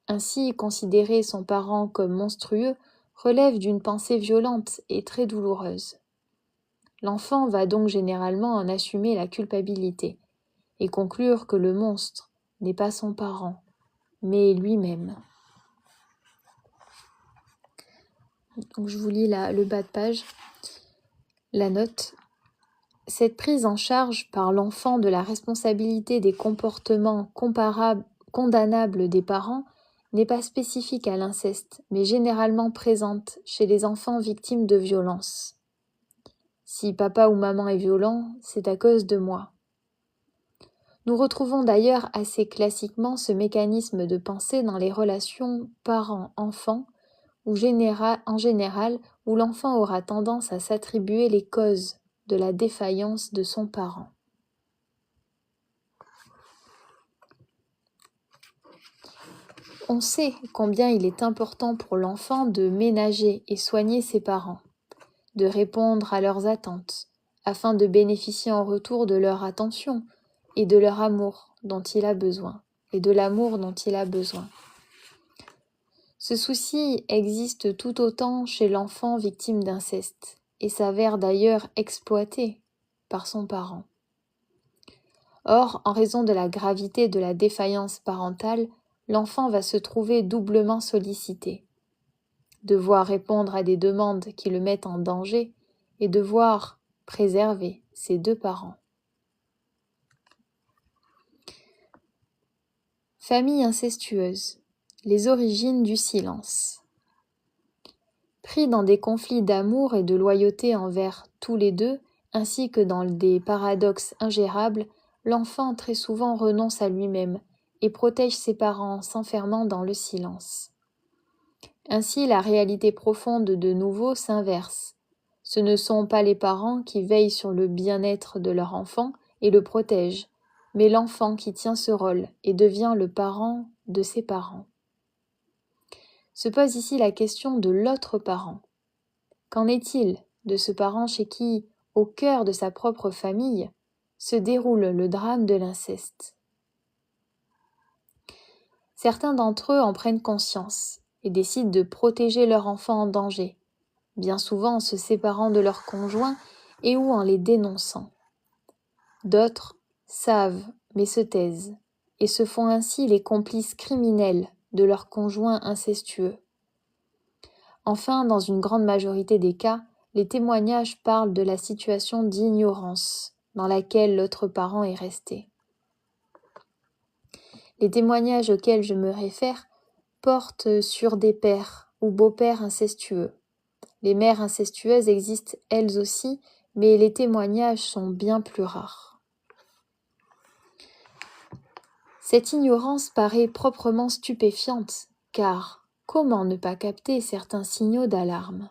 Ainsi, considérer son parent comme monstrueux relève d'une pensée violente et très douloureuse. L'enfant va donc généralement en assumer la culpabilité et conclure que le monstre n'est pas son parent, mais lui-même. Donc je vous lis le bas de page, la note. Cette prise en charge par l'enfant de la responsabilité des comportements condamnables des parents n'est pas spécifique à l'inceste, mais généralement présente chez les enfants victimes de violences. Si papa ou maman est violent, c'est à cause de moi. Nous retrouvons d'ailleurs assez classiquement ce mécanisme de pensée dans les relations parents-enfants, en général, où l'enfant aura tendance à s'attribuer les causes de la défaillance de son parent. On sait combien il est important pour l'enfant de ménager et soigner ses parents, de répondre à leurs attentes, afin de bénéficier en retour de leur attention et de leur amour dont il a besoin, et de l'amour dont il a besoin. Ce souci existe tout autant chez l'enfant victime d'inceste, et s'avère d'ailleurs exploité par son parent. Or, en raison de la gravité de la défaillance parentale, l'enfant va se trouver doublement sollicité. Devoir répondre à des demandes qui le mettent en danger et devoir préserver ses deux parents. Famille incestueuse. Les origines du silence. Pris dans des conflits d'amour et de loyauté envers tous les deux, ainsi que dans des paradoxes ingérables, l'enfant très souvent renonce à lui-même et protège ses parents, s'enfermant dans le silence. Ainsi, la réalité profonde de nouveau s'inverse. Ce ne sont pas les parents qui veillent sur le bien-être de leur enfant et le protègent, mais l'enfant qui tient ce rôle et devient le parent de ses parents. Se pose ici la question de l'autre parent. Qu'en est-il de ce parent chez qui, au cœur de sa propre famille, se déroule le drame de l'inceste? Certains d'entre eux en prennent conscience et décident de protéger leur enfant en danger, bien souvent en se séparant de leur conjoint et ou en les dénonçant. D'autres savent mais se taisent et se font ainsi les complices criminels de leur conjoint incestueux. Enfin, dans une grande majorité des cas, les témoignages parlent de la situation d'ignorance dans laquelle l'autre parent est resté. Les témoignages auxquels je me réfère portent sur des pères ou beaux-pères incestueux. Les mères incestueuses existent elles aussi, mais les témoignages sont bien plus rares. Cette ignorance paraît proprement stupéfiante, car comment ne pas capter certains signaux d'alarme ?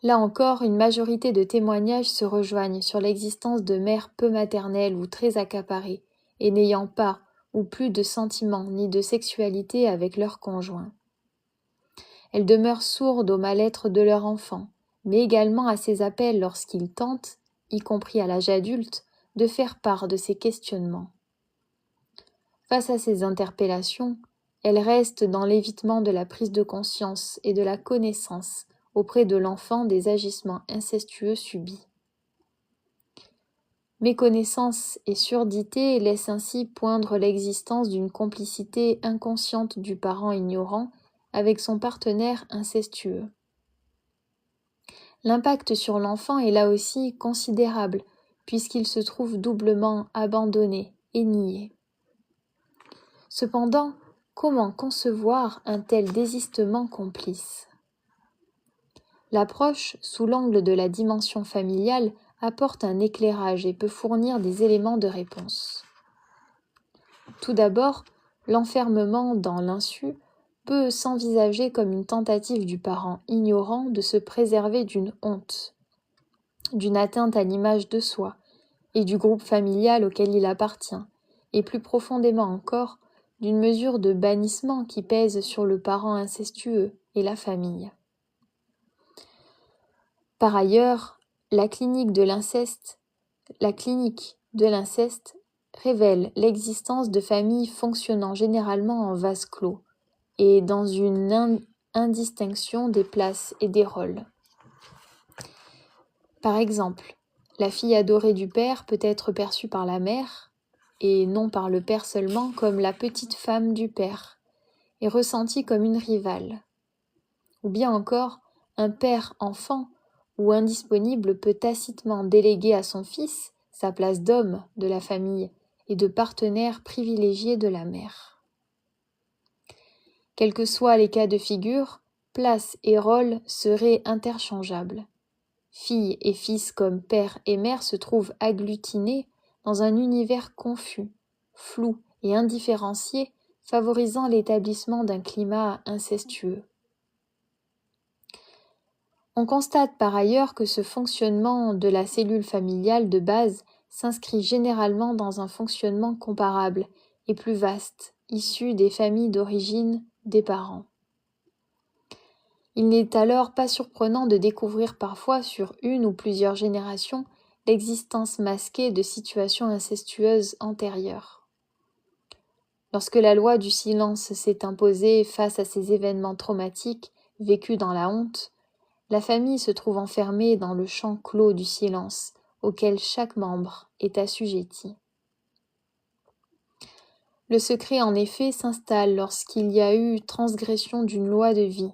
Là encore, une majorité de témoignages se rejoignent sur l'existence de mères peu maternelles ou très accaparées, et n'ayant pas ou plus de sentiments ni de sexualité avec leur conjoint. Elles demeurent sourdes au mal-être de leur enfant, mais également à ses appels lorsqu'il tente, y compris à l'âge adulte, de faire part de ses questionnements. Face à ces interpellations, elles restent dans l'évitement de la prise de conscience et de la connaissance auprès de l'enfant des agissements incestueux subis. Méconnaissance et surdité laissent ainsi poindre l'existence d'une complicité inconsciente du parent ignorant avec son partenaire incestueux. L'impact sur l'enfant est là aussi considérable, puisqu'il se trouve doublement abandonné et nié. Cependant, comment concevoir un tel désistement complice ? L'approche, sous l'angle de la dimension familiale, apporte un éclairage et peut fournir des éléments de réponse. Tout d'abord, l'enfermement dans l'insu peut s'envisager comme une tentative du parent ignorant de se préserver d'une honte, d'une atteinte à l'image de soi et du groupe familial auquel il appartient, et plus profondément encore, d'une mesure de bannissement qui pèse sur le parent incestueux et la famille. Par ailleurs, la clinique de l'inceste révèle l'existence de familles fonctionnant généralement en vase clos et dans une indistinction des places et des rôles. Par exemple, la fille adorée du père peut être perçue par la mère, et non par le père seulement, comme la petite femme du père, et ressentie comme une rivale. Ou bien encore, un père enfant ou indisponible peut tacitement déléguer à son fils sa place d'homme de la famille et de partenaire privilégié de la mère. Quels que soient les cas de figure, place et rôle seraient interchangeables. Fille et fils comme père et mère se trouvent agglutinés dans un univers confus, flou et indifférencié, favorisant l'établissement d'un climat incestueux. On constate par ailleurs que ce fonctionnement de la cellule familiale de base s'inscrit généralement dans un fonctionnement comparable et plus vaste, issu des familles d'origine des parents. Il n'est alors pas surprenant de découvrir parfois sur une ou plusieurs générations l'existence masquée de situations incestueuses antérieures. Lorsque la loi du silence s'est imposée face à ces événements traumatiques vécus dans la honte, la famille se trouve enfermée dans le champ clos du silence auquel chaque membre est assujetti. Le secret, en effet, s'installe lorsqu'il y a eu transgression d'une loi de vie,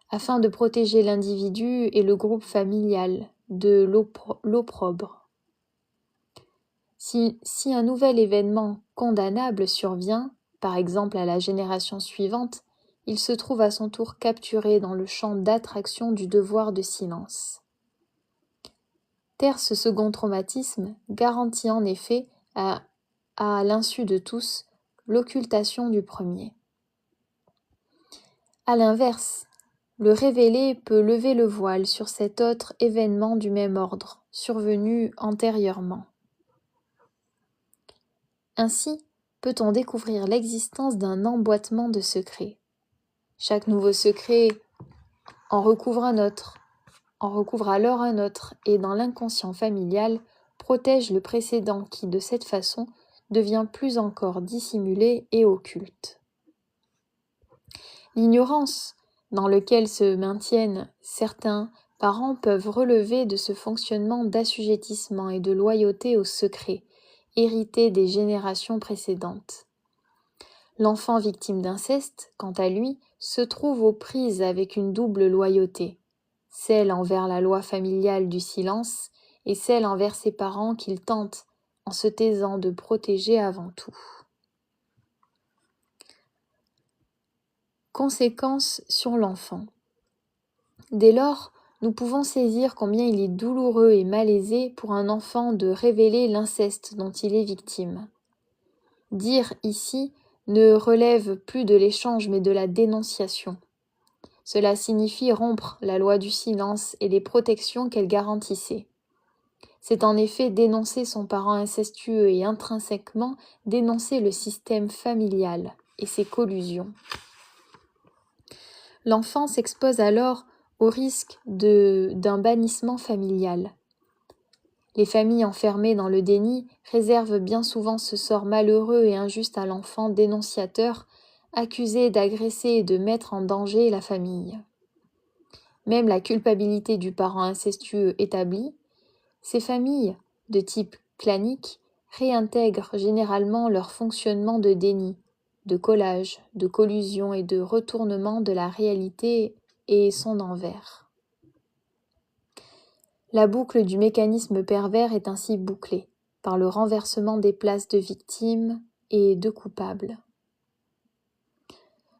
afin de protéger l'individu et le groupe familial de l'opprobre. Si un nouvel événement condamnable survient, par exemple à la génération suivante, il se trouve à son tour capturé dans le champ d'attraction du devoir de silence. Taire ce second traumatisme garantit en effet, à l'insu de tous, l'occultation du premier. À l'inverse, le révélé peut lever le voile sur cet autre événement du même ordre, survenu antérieurement. Ainsi, peut-on découvrir l'existence d'un emboîtement de secrets. Chaque nouveau secret en recouvre alors un autre, et dans l'inconscient familial, protège le précédent qui, de cette façon, devient plus encore dissimulé et occulte. L'ignorance dans lequel se maintiennent certains parents peuvent relever de ce fonctionnement d'assujettissement et de loyauté au secret, hérité des générations précédentes. L'enfant victime d'inceste, quant à lui, se trouve aux prises avec une double loyauté, celle envers la loi familiale du silence et celle envers ses parents qu'il tente, en se taisant, de protéger avant tout. Conséquences sur l'enfant. Dès lors, nous pouvons saisir combien il est douloureux et malaisé pour un enfant de révéler l'inceste dont il est victime. Dire ici ne relève plus de l'échange mais de la dénonciation. Cela signifie rompre la loi du silence et les protections qu'elle garantissait. C'est en effet dénoncer son parent incestueux et intrinsèquement dénoncer le système familial et ses collusions. L'enfant s'expose alors au risque d'un bannissement familial. Les familles enfermées dans le déni réservent bien souvent ce sort malheureux et injuste à l'enfant dénonciateur, accusé d'agresser et de mettre en danger la famille. Même la culpabilité du parent incestueux établie, ces familles, de type clanique, réintègrent généralement leur fonctionnement de déni, de collage, de collusion et de retournement de la réalité et son envers. La boucle du mécanisme pervers est ainsi bouclée, par le renversement des places de victimes et de coupables.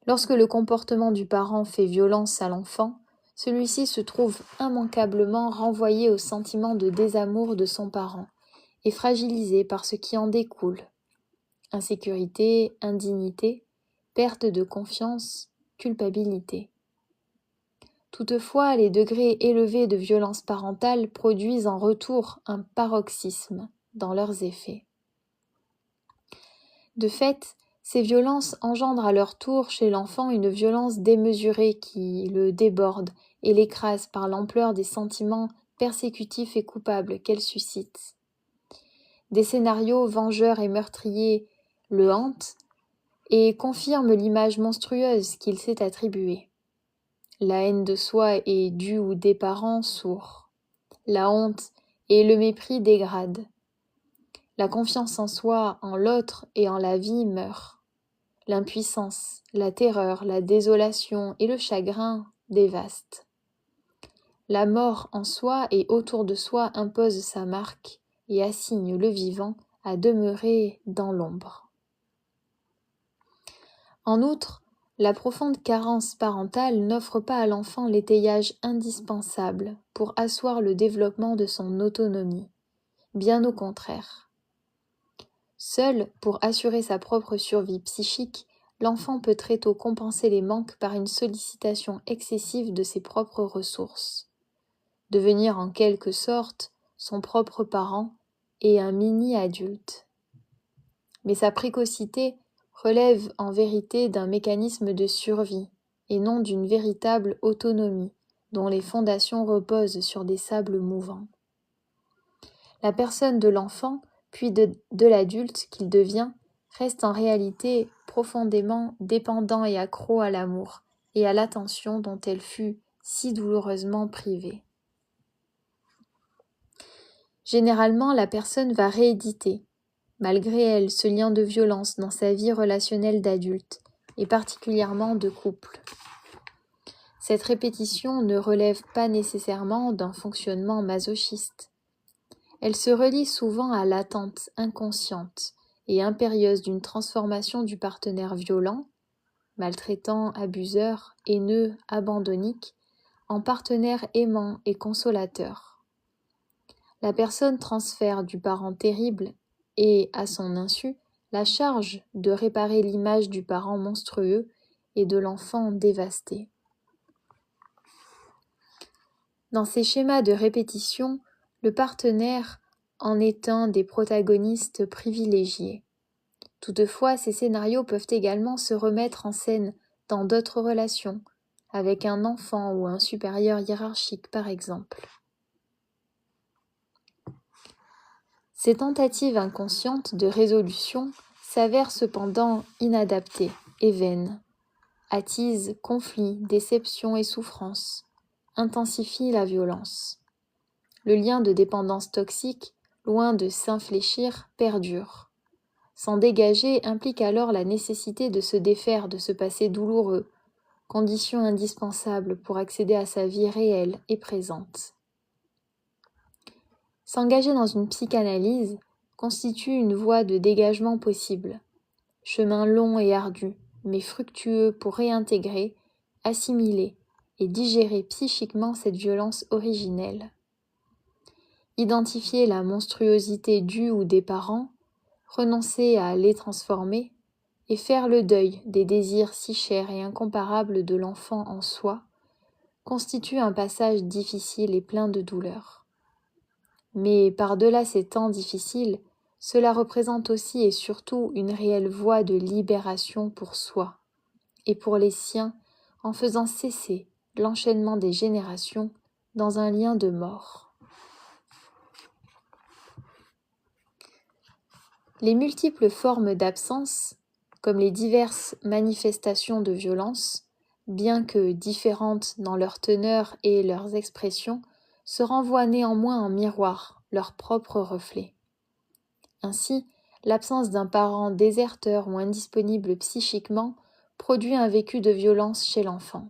Lorsque le comportement du parent fait violence à l'enfant, celui-ci se trouve immanquablement renvoyé au sentiment de désamour de son parent et fragilisé par ce qui en découle. Insécurité, indignité, perte de confiance, culpabilité. Toutefois, les degrés élevés de violence parentale produisent en retour un paroxysme dans leurs effets. De fait, ces violences engendrent à leur tour chez l'enfant une violence démesurée qui le déborde et l'écrase par l'ampleur des sentiments persécutifs et coupables qu'elles suscitent. Des scénarios vengeurs et meurtriers le hantent et confirment l'image monstrueuse qu'il s'est attribuée. La haine de soi est due ou des parents sourds. La honte et le mépris dégradent. La confiance en soi, en l'autre et en la vie meurt. L'impuissance, la terreur, la désolation et le chagrin dévastent. La mort en soi et autour de soi impose sa marque et assigne le vivant à demeurer dans l'ombre. En outre, la profonde carence parentale n'offre pas à l'enfant l'étayage indispensable pour asseoir le développement de son autonomie. Bien au contraire. Seul, pour assurer sa propre survie psychique, l'enfant peut très tôt compenser les manques par une sollicitation excessive de ses propres ressources. Devenir en quelque sorte son propre parent et un mini-adulte. Mais sa précocité relève en vérité d'un mécanisme de survie et non d'une véritable autonomie dont les fondations reposent sur des sables mouvants. La personne de l'enfant, puis de l'adulte qu'il devient, reste en réalité profondément dépendant et accro à l'amour et à l'attention dont elle fut si douloureusement privée. Généralement, la personne va rééditer, malgré elle, ce lien de violence dans sa vie relationnelle d'adulte, et particulièrement de couple. Cette répétition ne relève pas nécessairement d'un fonctionnement masochiste. Elle se relie souvent à l'attente inconsciente et impérieuse d'une transformation du partenaire violent, maltraitant, abuseur, haineux, abandonnique, en partenaire aimant et consolateur. La personne transfère du parent terrible et, à son insu, la charge de réparer l'image du parent monstrueux et de l'enfant dévasté. Dans ces schémas de répétition, le partenaire en est un des protagonistes privilégiés. Toutefois, ces scénarios peuvent également se remettre en scène dans d'autres relations, avec un enfant ou un supérieur hiérarchique par exemple. Ces tentatives inconscientes de résolution s'avèrent cependant inadaptées et vaines, attisent conflits, déceptions et souffrances, intensifient la violence. Le lien de dépendance toxique, loin de s'infléchir, perdure. S'en dégager implique alors la nécessité de se défaire de ce passé douloureux, condition indispensable pour accéder à sa vie réelle et présente. S'engager dans une psychanalyse constitue une voie de dégagement possible, chemin long et ardu, mais fructueux pour réintégrer, assimiler et digérer psychiquement cette violence originelle. Identifier la monstruosité du ou des parents, renoncer à les transformer et faire le deuil des désirs si chers et incomparables de l'enfant en soi, constitue un passage difficile et plein de douleur. Mais par-delà ces temps difficiles, cela représente aussi et surtout une réelle voie de libération pour soi et pour les siens en faisant cesser l'enchaînement des générations dans un lien de mort. Les multiples formes d'absence, comme les diverses manifestations de violence, bien que différentes dans leur teneur et leurs expressions, se renvoient néanmoins en miroir leur propre reflet. Ainsi, l'absence d'un parent déserteur ou indisponible psychiquement produit un vécu de violence chez l'enfant.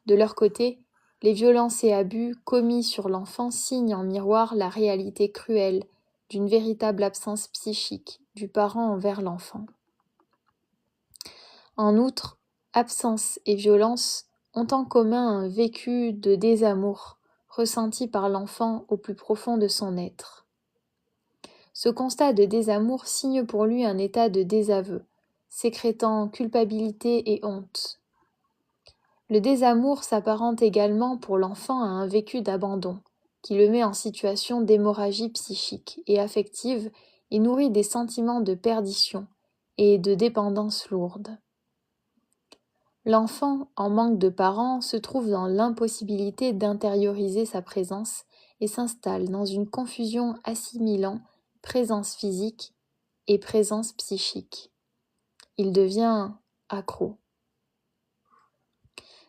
De leur côté, les violences et abus commis sur l'enfant signent en miroir la réalité cruelle d'une véritable absence psychique du parent envers l'enfant. En outre, absence et violence ont en commun un vécu de désamour ressenti par l'enfant au plus profond de son être. Ce constat de désamour signe pour lui un état de désaveu, sécrétant culpabilité et honte. Le désamour s'apparente également pour l'enfant à un vécu d'abandon, qui le met en situation d'hémorragie psychique et affective et nourrit des sentiments de perdition et de dépendance lourde. L'enfant, en manque de parents, se trouve dans l'impossibilité d'intérioriser sa présence et s'installe dans une confusion assimilant présence physique et présence psychique. Il devient accro.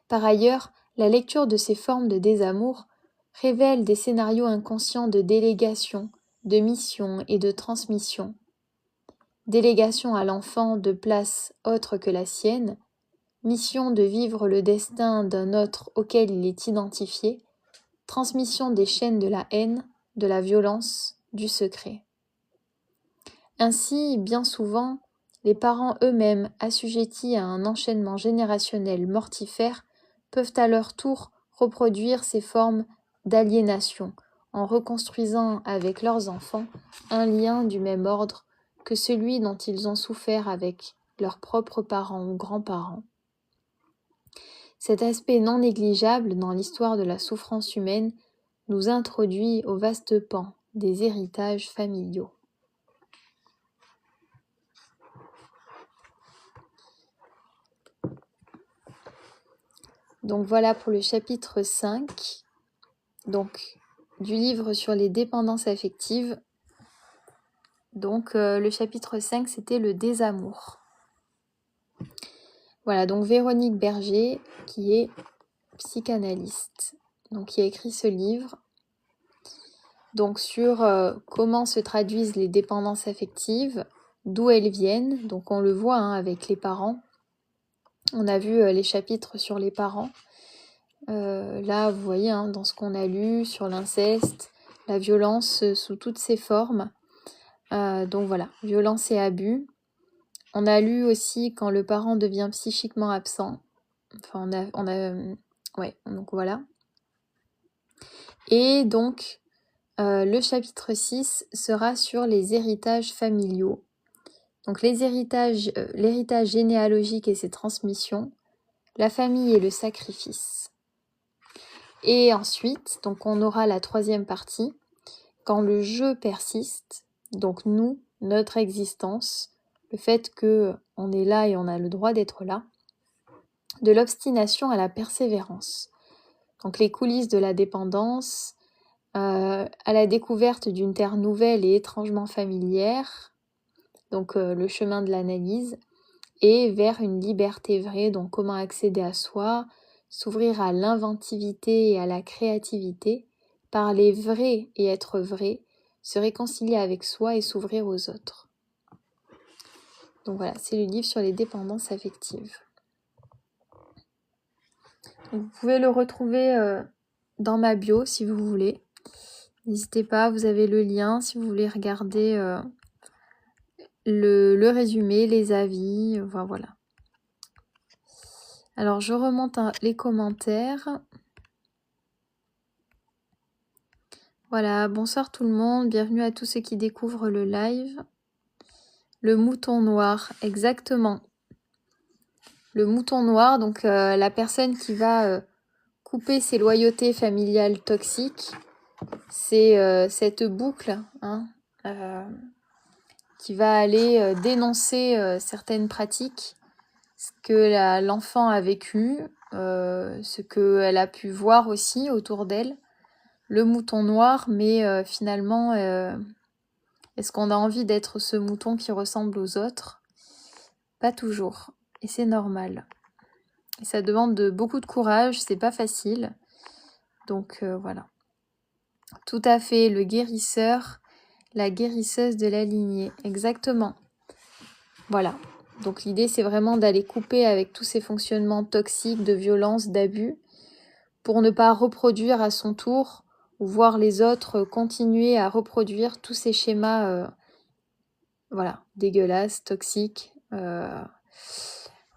Par ailleurs, la lecture de ces formes de désamour révèle des scénarios inconscients de délégation, de mission et de transmission. Délégation à l'enfant de place autre que la sienne, mission de vivre le destin d'un autre auquel il est identifié, transmission des chaînes de la haine, de la violence, du secret. Ainsi, bien souvent, les parents eux-mêmes assujettis à un enchaînement générationnel mortifère peuvent à leur tour reproduire ces formes d'aliénation en reconstruisant avec leurs enfants un lien du même ordre que celui dont ils ont souffert avec leurs propres parents ou grands-parents. Cet aspect non négligeable dans l'histoire de la souffrance humaine nous introduit au vaste pan des héritages familiaux. Donc voilà pour le chapitre 5 du livre sur les dépendances affectives. Donc le chapitre 5, c'était le désamour. Voilà, donc Véronique Berger, qui est psychanalyste, donc qui a écrit ce livre donc sur comment se traduisent les dépendances affectives, d'où elles viennent. Donc on le voit avec les parents. On a vu les chapitres sur les parents. Là, vous voyez, dans ce qu'on a lu sur l'inceste, la violence sous toutes ses formes. Donc voilà, violence et abus. On a lu aussi quand le parent devient psychiquement absent. Enfin, donc voilà. Et donc, le chapitre 6 sera sur les héritages familiaux. Donc l'héritage généalogique et ses transmissions, la famille et le sacrifice. Et ensuite, donc on aura la troisième partie, quand le jeu persiste, donc nous, notre existence, le fait qu'on est là et on a le droit d'être là, de l'obstination à la persévérance. Donc les coulisses de la dépendance, à la découverte d'une terre nouvelle et étrangement familière, donc le chemin de l'analyse, et vers une liberté vraie, donc comment accéder à soi, s'ouvrir à l'inventivité et à la créativité, parler vrai et être vrai, se réconcilier avec soi et s'ouvrir aux autres. Donc voilà, c'est le livre sur les dépendances affectives. Donc vous pouvez le retrouver dans ma bio si vous voulez. N'hésitez pas, vous avez le lien si vous voulez regarder le résumé, les avis, voilà. Alors je remonte les commentaires. Voilà, bonsoir tout le monde, bienvenue à tous ceux qui découvrent le live. Le mouton noir, exactement. Le mouton noir, donc la personne qui va couper ses loyautés familiales toxiques, c'est cette boucle qui va aller dénoncer certaines pratiques ce que l'enfant a vécu, ce qu'elle a pu voir aussi autour d'elle. Le mouton noir, mais finalement, est-ce qu'on a envie d'être ce mouton qui ressemble aux autres? Pas toujours. Et c'est normal. Et ça demande beaucoup de courage, c'est pas facile. Donc voilà. Tout à fait, le guérisseur, la guérisseuse de la lignée. Exactement. Voilà. Donc l'idée, c'est vraiment d'aller couper avec tous ces fonctionnements toxiques, de violence, d'abus, pour ne pas reproduire à son tour ou voir les autres continuer à reproduire tous ces schémas voilà, dégueulasses, toxiques.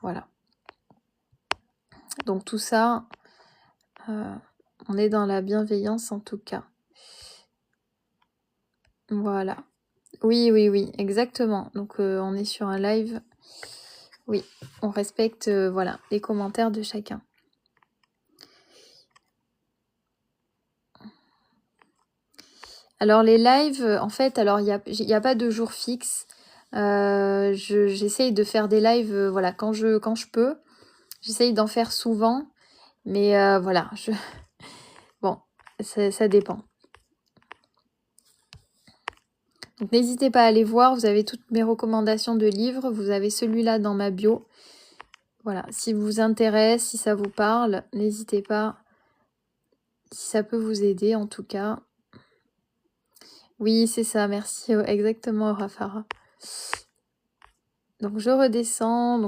Voilà. Donc tout ça, on est dans la bienveillance en tout cas. Voilà. Oui, oui, oui, exactement. Donc on est sur un live. Oui, on respecte voilà, les commentaires de chacun. Alors les lives, en fait, alors il y a pas de jour fixe. J'essaye de faire des lives voilà, quand je peux. J'essaye d'en faire souvent. Mais voilà, bon, ça dépend. Donc n'hésitez pas à aller voir, vous avez toutes mes recommandations de livres, vous avez celui-là dans ma bio. Voilà, si vous intéresse, si ça vous parle, n'hésitez pas, si ça peut vous aider en tout cas. Oui, c'est ça, merci, exactement Rafara. Donc je redescends,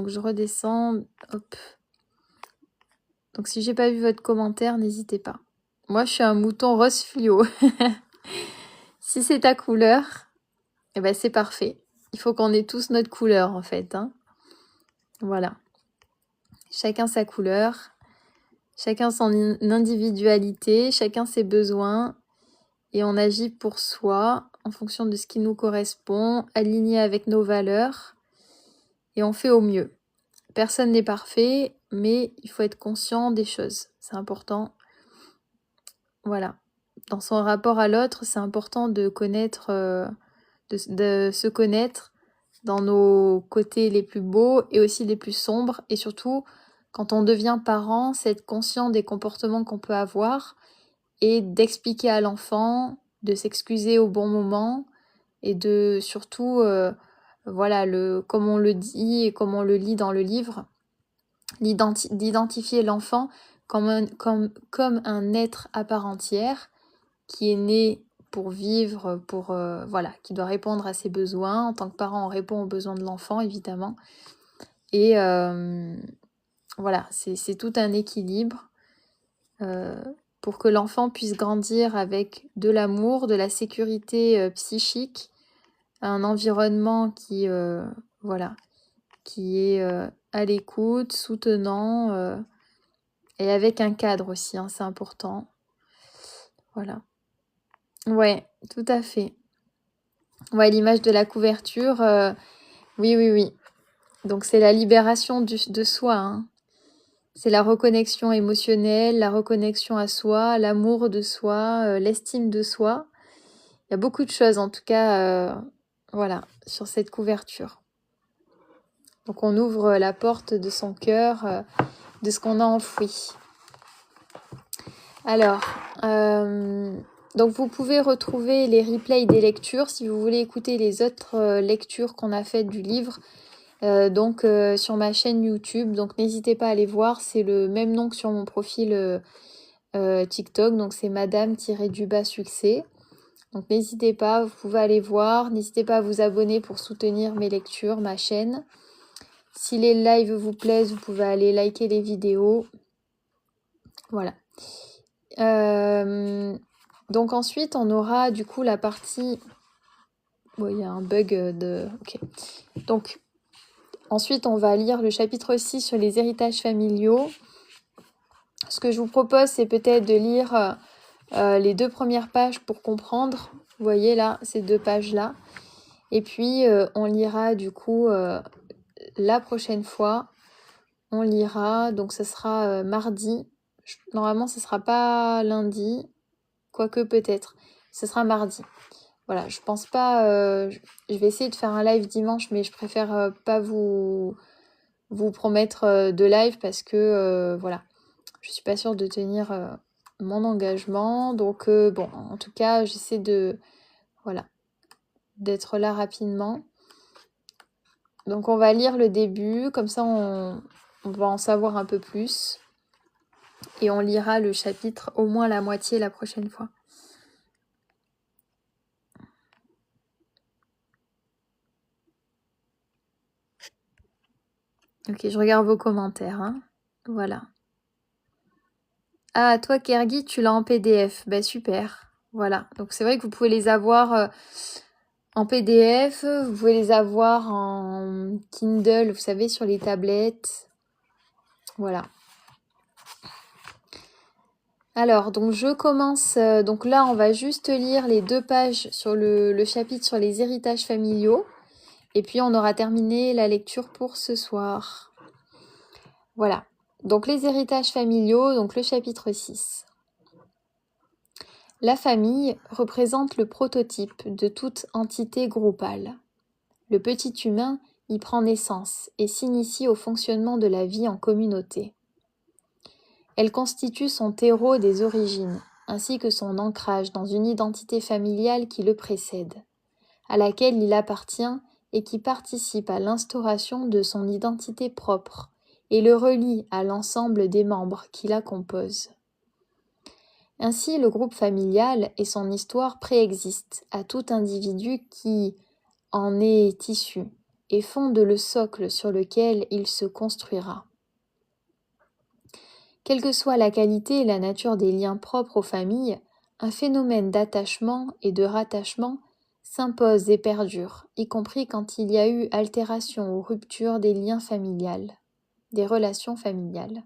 hop. Donc si j'ai pas vu votre commentaire, n'hésitez pas. Moi je suis un mouton rose fluo. Si c'est ta couleur, eh ben c'est parfait. Il faut qu'on ait tous notre couleur en fait. Hein. Voilà. Chacun sa couleur, chacun son individualité, chacun ses besoins. Et on agit pour soi, en fonction de ce qui nous correspond, aligné avec nos valeurs. Et on fait au mieux. Personne n'est parfait, mais il faut être conscient des choses. C'est important. Voilà. Dans son rapport à l'autre, c'est important de connaître, de se connaître dans nos côtés les plus beaux et aussi les plus sombres. Et surtout, quand on devient parent, c'est être conscient des comportements qu'on peut avoir et d'expliquer à l'enfant, de s'excuser au bon moment et de surtout, voilà, comme on le dit et comme on le lit dans le livre, d'identifier l'enfant comme un être à part entière qui est né pour vivre, voilà, qui doit répondre à ses besoins. En tant que parent, on répond aux besoins de l'enfant, évidemment. Et voilà, c'est tout un équilibre pour que l'enfant puisse grandir avec de l'amour, de la sécurité psychique, un environnement voilà, qui est à l'écoute, soutenant, et avec un cadre aussi, hein, c'est important. Voilà. Ouais, tout à fait. Ouais, l'image de la couverture, oui, oui, oui. Donc c'est la libération de soi, hein. C'est la reconnexion émotionnelle, la reconnexion à soi, l'amour de soi, l'estime de soi. Il y a beaucoup de choses, en tout cas, voilà, sur cette couverture. Donc on ouvre la porte de son cœur, de ce qu'on a enfoui. Alors, donc vous pouvez retrouver les replays des lectures si vous voulez écouter les autres lectures qu'on a faites du livre. Donc sur ma chaîne YouTube, donc n'hésitez pas à aller voir, c'est le même nom que sur mon profil TikTok, donc c'est madame-du-bas succès. Donc n'hésitez pas, vous pouvez aller voir, n'hésitez pas à vous abonner pour soutenir mes lectures, ma chaîne. Si les lives vous plaisent, vous pouvez aller liker les vidéos. Voilà. Donc ensuite, on aura du coup la partie... Bon, il y a un bug de... Ok. Donc, ensuite, on va lire le chapitre 6 sur les héritages familiaux. Ce que je vous propose, c'est peut-être de lire les 2 premières pages pour comprendre. Vous voyez là, ces 2 pages-là. Et puis, on lira du coup la prochaine fois. On lira, donc ce sera mardi. Normalement, ce sera pas lundi. Quoique peut-être. Ce sera mardi. Voilà, je pense pas... je vais essayer de faire un live dimanche, mais je préfère pas vous vous promettre de live parce que voilà, je suis pas sûre de tenir mon engagement. Donc bon, en tout cas, j'essaie voilà, d'être là rapidement. Donc on va lire le début, comme ça on va en savoir un peu plus. Et on lira le chapitre au moins la moitié la prochaine fois. Ok, je regarde vos commentaires. Hein. Voilà. Ah, toi, Kergui, tu l'as en PDF. Ben super. Voilà. Donc c'est vrai que vous pouvez les avoir en PDF. Vous pouvez les avoir en Kindle, vous savez, sur les tablettes. Voilà. Alors, donc je commence. Donc là, on va juste lire les 2 pages sur le chapitre sur les héritages familiaux. Et puis, on aura terminé la lecture pour ce soir. Voilà. Donc les héritages familiaux, donc le chapitre 6. La famille représente le prototype de toute entité groupale. Le petit humain y prend naissance et s'initie au fonctionnement de la vie en communauté. Elle constitue son terreau des origines, ainsi que son ancrage dans une identité familiale qui le précède, à laquelle il appartient et qui participe à l'instauration de son identité propre et le relie à l'ensemble des membres qui la composent. Ainsi, le groupe familial et son histoire préexistent à tout individu qui en est issu et fonde le socle sur lequel il se construira. Quelle que soit la qualité et la nature des liens propres aux familles, un phénomène d'attachement et de rattachement s'impose et perdure, y compris quand il y a eu altération ou rupture des liens familiales, des relations familiales.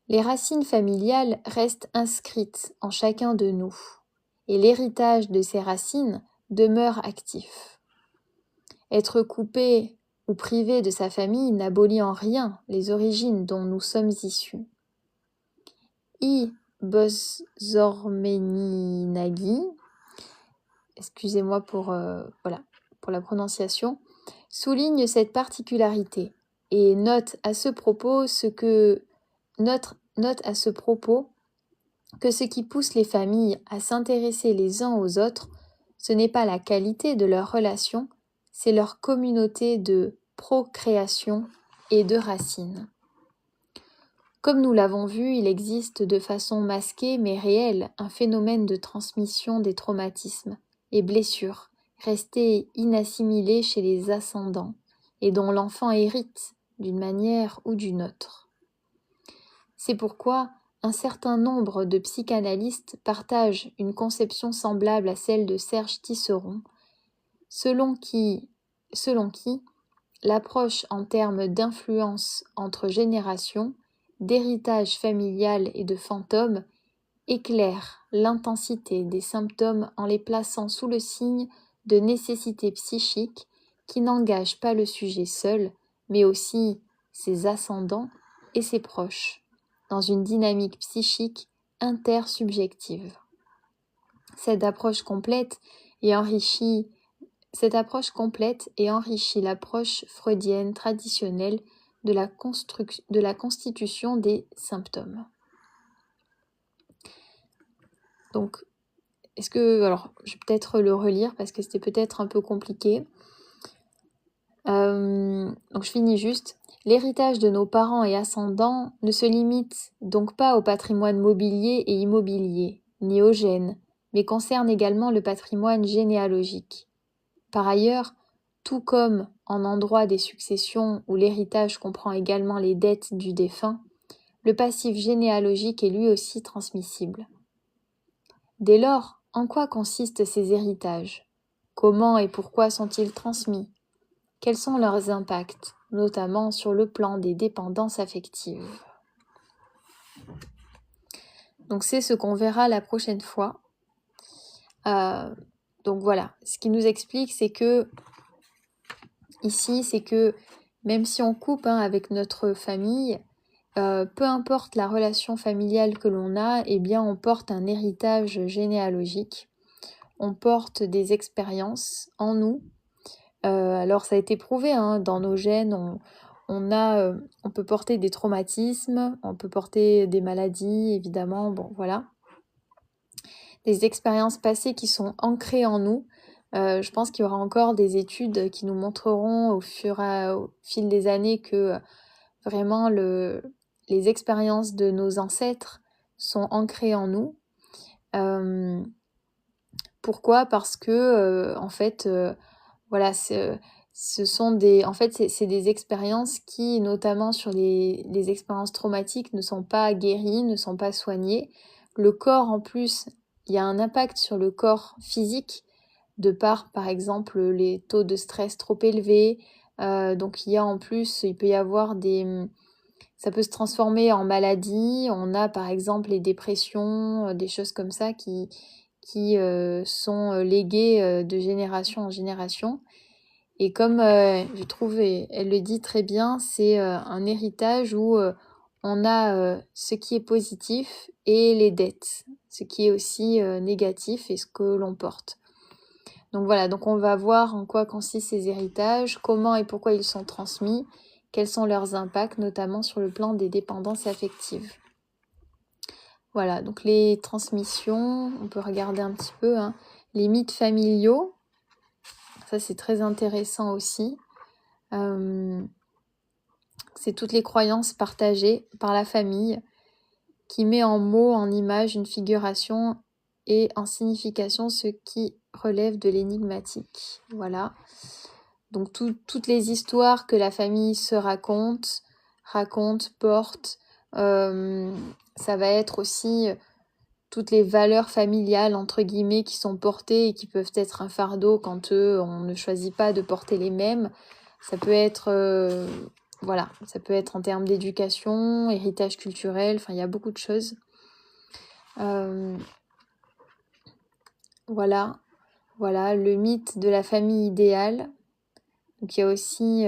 Les racines familiales restent inscrites en chacun de nous, et l'héritage de ces racines demeure actif. Être coupé ou privé de sa famille n'abolit en rien les origines dont nous sommes issus. I. Bozormeninagi, excusez-moi pour la prononciation, souligne cette particularité et note à ce propos que ce qui pousse les familles à s'intéresser les uns aux autres, ce n'est pas la qualité de leurs relations, c'est leur communauté de procréation et de racines. Comme nous l'avons vu, il existe de façon masquée mais réelle un phénomène de transmission des traumatismes et blessures restés inassimilés chez les ascendants et dont l'enfant hérite d'une manière ou d'une autre. C'est pourquoi un certain nombre de psychanalystes partagent une conception semblable à celle de Serge Tisseron, selon qui l'approche en termes d'influence entre générations, d'héritage familial et de fantômes éclaire l'intensité des symptômes en les plaçant sous le signe de nécessités psychiques qui n'engagent pas le sujet seul, mais aussi ses ascendants et ses proches, dans une dynamique psychique intersubjective. Cette approche complète et enrichit l'approche freudienne traditionnelle de la constitution des symptômes. Donc, je vais peut-être le relire parce que c'était peut-être un peu compliqué. Donc je finis juste. L'héritage de nos parents et ascendants ne se limite donc pas au patrimoine mobilier et immobilier, ni aux gènes, mais concerne également le patrimoine généalogique. Par ailleurs, tout comme en endroit des successions où l'héritage comprend également les dettes du défunt, le passif généalogique est lui aussi transmissible. Dès lors, en quoi consistent ces héritages ? Comment et pourquoi sont-ils transmis ? Quels sont leurs impacts, notamment sur le plan des dépendances affectives ? Donc c'est ce qu'on verra la prochaine fois. Donc voilà, ce qui nous explique, c'est que même si on coupe avec notre famille, peu importe la relation familiale que l'on a, eh bien on porte un héritage généalogique. On porte des expériences en nous Alors ça a été prouvé, hein, dans nos gènes, on peut porter des traumatismes, on peut porter des maladies, évidemment, bon voilà. Des expériences passées qui sont ancrées en nous. Je pense qu'il y aura encore des études qui nous montreront au fil des années que vraiment les expériences de nos ancêtres sont ancrées en nous. Pourquoi? Parce que en fait, voilà, ce sont en fait, c'est des expériences qui, notamment sur les expériences traumatiques, ne sont pas guéries, ne sont pas soignées. Le corps, en plus, il y a un impact sur le corps physique, de par exemple, les taux de stress trop élevés. Donc, il peut y avoir ça peut se transformer en maladie. On a, par exemple, les dépressions, des choses comme ça qui sont léguées de génération en génération. Et comme je trouve, et elle le dit très bien, c'est un héritage où on a ce qui est positif et les dettes, ce qui est aussi négatif et ce que l'on porte. Donc voilà, donc on va voir en quoi consistent ces héritages, comment et pourquoi ils sont transmis, quels sont leurs impacts, notamment sur le plan des dépendances affectives. Voilà, donc les transmissions, on peut regarder un petit peu, hein. Les mythes familiaux, ça c'est très intéressant aussi. C'est toutes les croyances partagées par la famille qui met en mots, en images, une figuration et en signification ce qui relève de l'énigmatique. Voilà. Donc toutes les histoires que la famille se raconte, porte, ça va être aussi toutes les valeurs familiales, entre guillemets, qui sont portées et qui peuvent être un fardeau quand on ne choisit pas de porter les mêmes. Ça peut être, voilà, ça peut être en termes d'éducation, héritage culturel, enfin, il y a beaucoup de choses. Voilà, le mythe de la famille idéale. Donc, il y a aussi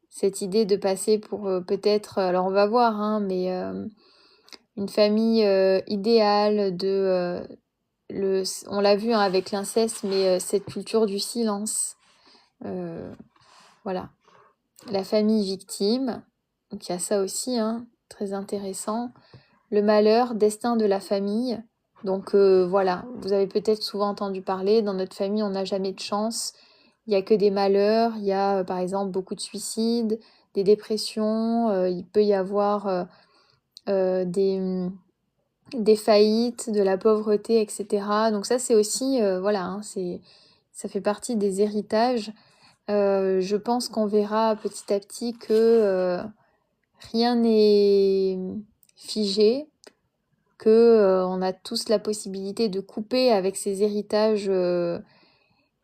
cette idée de passer pour peut-être, alors on va voir, hein, mais une famille idéale on l'a vu, hein, avec l'inceste, mais cette culture du silence. Voilà. La famille victime, donc il y a ça aussi, hein, très intéressant. Le malheur, destin de la famille. Donc voilà, vous avez peut-être souvent entendu parler, dans notre famille, on n'a jamais de chance. Il n'y a que des malheurs, il y a par exemple beaucoup de suicides, des dépressions, il peut y avoir des faillites, de la pauvreté, etc. Donc ça, c'est aussi, voilà, hein, ça fait partie des héritages. Je pense qu'on verra petit à petit que rien n'est figé, que on a tous la possibilité de couper avec ces héritages,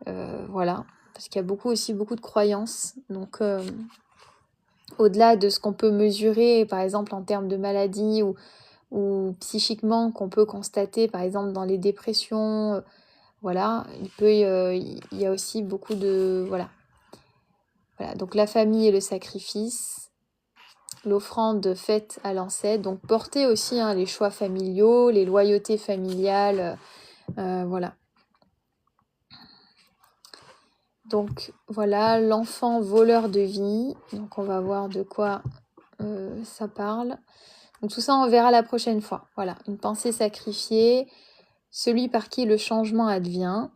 voilà, parce qu'il y a beaucoup de croyances. Donc, au-delà de ce qu'on peut mesurer, par exemple en termes de maladies ou psychiquement qu'on peut constater, par exemple dans les dépressions, voilà, il y a aussi beaucoup de voilà. Voilà, donc la famille et le sacrifice, l'offrande faite à l'ancêtre, donc porter aussi, hein, les choix familiaux, les loyautés familiales, voilà. Donc voilà, l'enfant voleur de vie, donc on va voir de quoi ça parle. Donc tout ça on verra la prochaine fois. Voilà, une pensée sacrifiée, celui par qui le changement advient,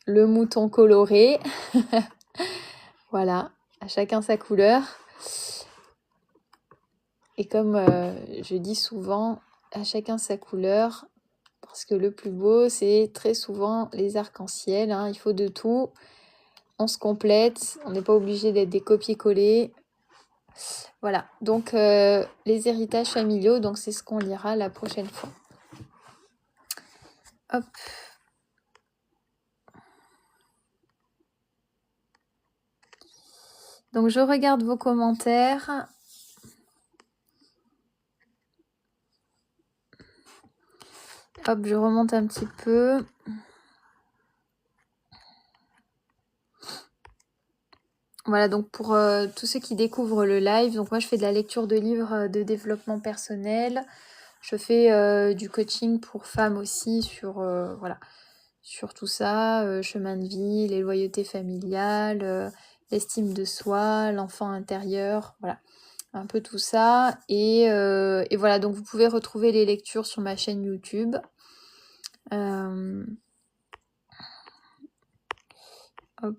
le mouton coloré, voilà, à chacun sa couleur. Et comme je dis souvent, à chacun sa couleur, parce que le plus beau, c'est très souvent les arcs-en-ciel, hein, il faut de tout, on se complète, on n'est pas obligé d'être des copier-coller. Voilà, donc les héritages familiaux, donc c'est ce qu'on lira la prochaine fois. Hop. Donc je regarde vos commentaires. Hop, je remonte un petit peu. Voilà, donc pour tous ceux qui découvrent le live, donc moi je fais de la lecture de livres de développement personnel. Je fais du coaching pour femmes aussi sur sur tout ça, chemin de vie, les loyautés familiales, l'estime de soi, l'enfant intérieur, voilà, un peu tout ça. Et voilà, donc vous pouvez retrouver les lectures sur ma chaîne YouTube. Hop.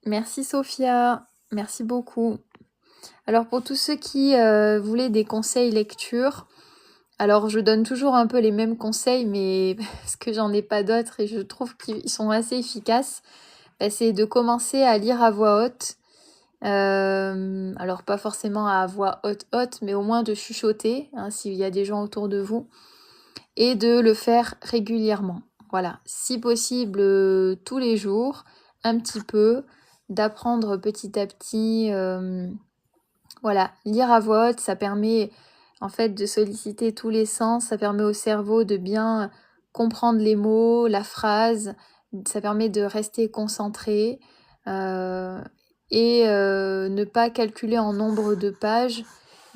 Merci Sophia, merci beaucoup. Alors pour tous ceux qui voulaient des conseils lecture, alors je donne toujours un peu les mêmes conseils, mais parce que j'en ai pas d'autres et je trouve qu'ils sont assez efficaces, c'est de commencer à lire à voix haute. Alors pas forcément à voix haute, mais au moins de chuchoter, hein, s'il y a des gens autour de vous, et de le faire régulièrement. Voilà, si possible tous les jours, un petit peu, d'apprendre petit à petit. Voilà, lire à voix haute, ça permet en fait de solliciter tous les sens, ça permet au cerveau de bien comprendre les mots, la phrase, ça permet de rester concentré et ne pas calculer en nombre de pages,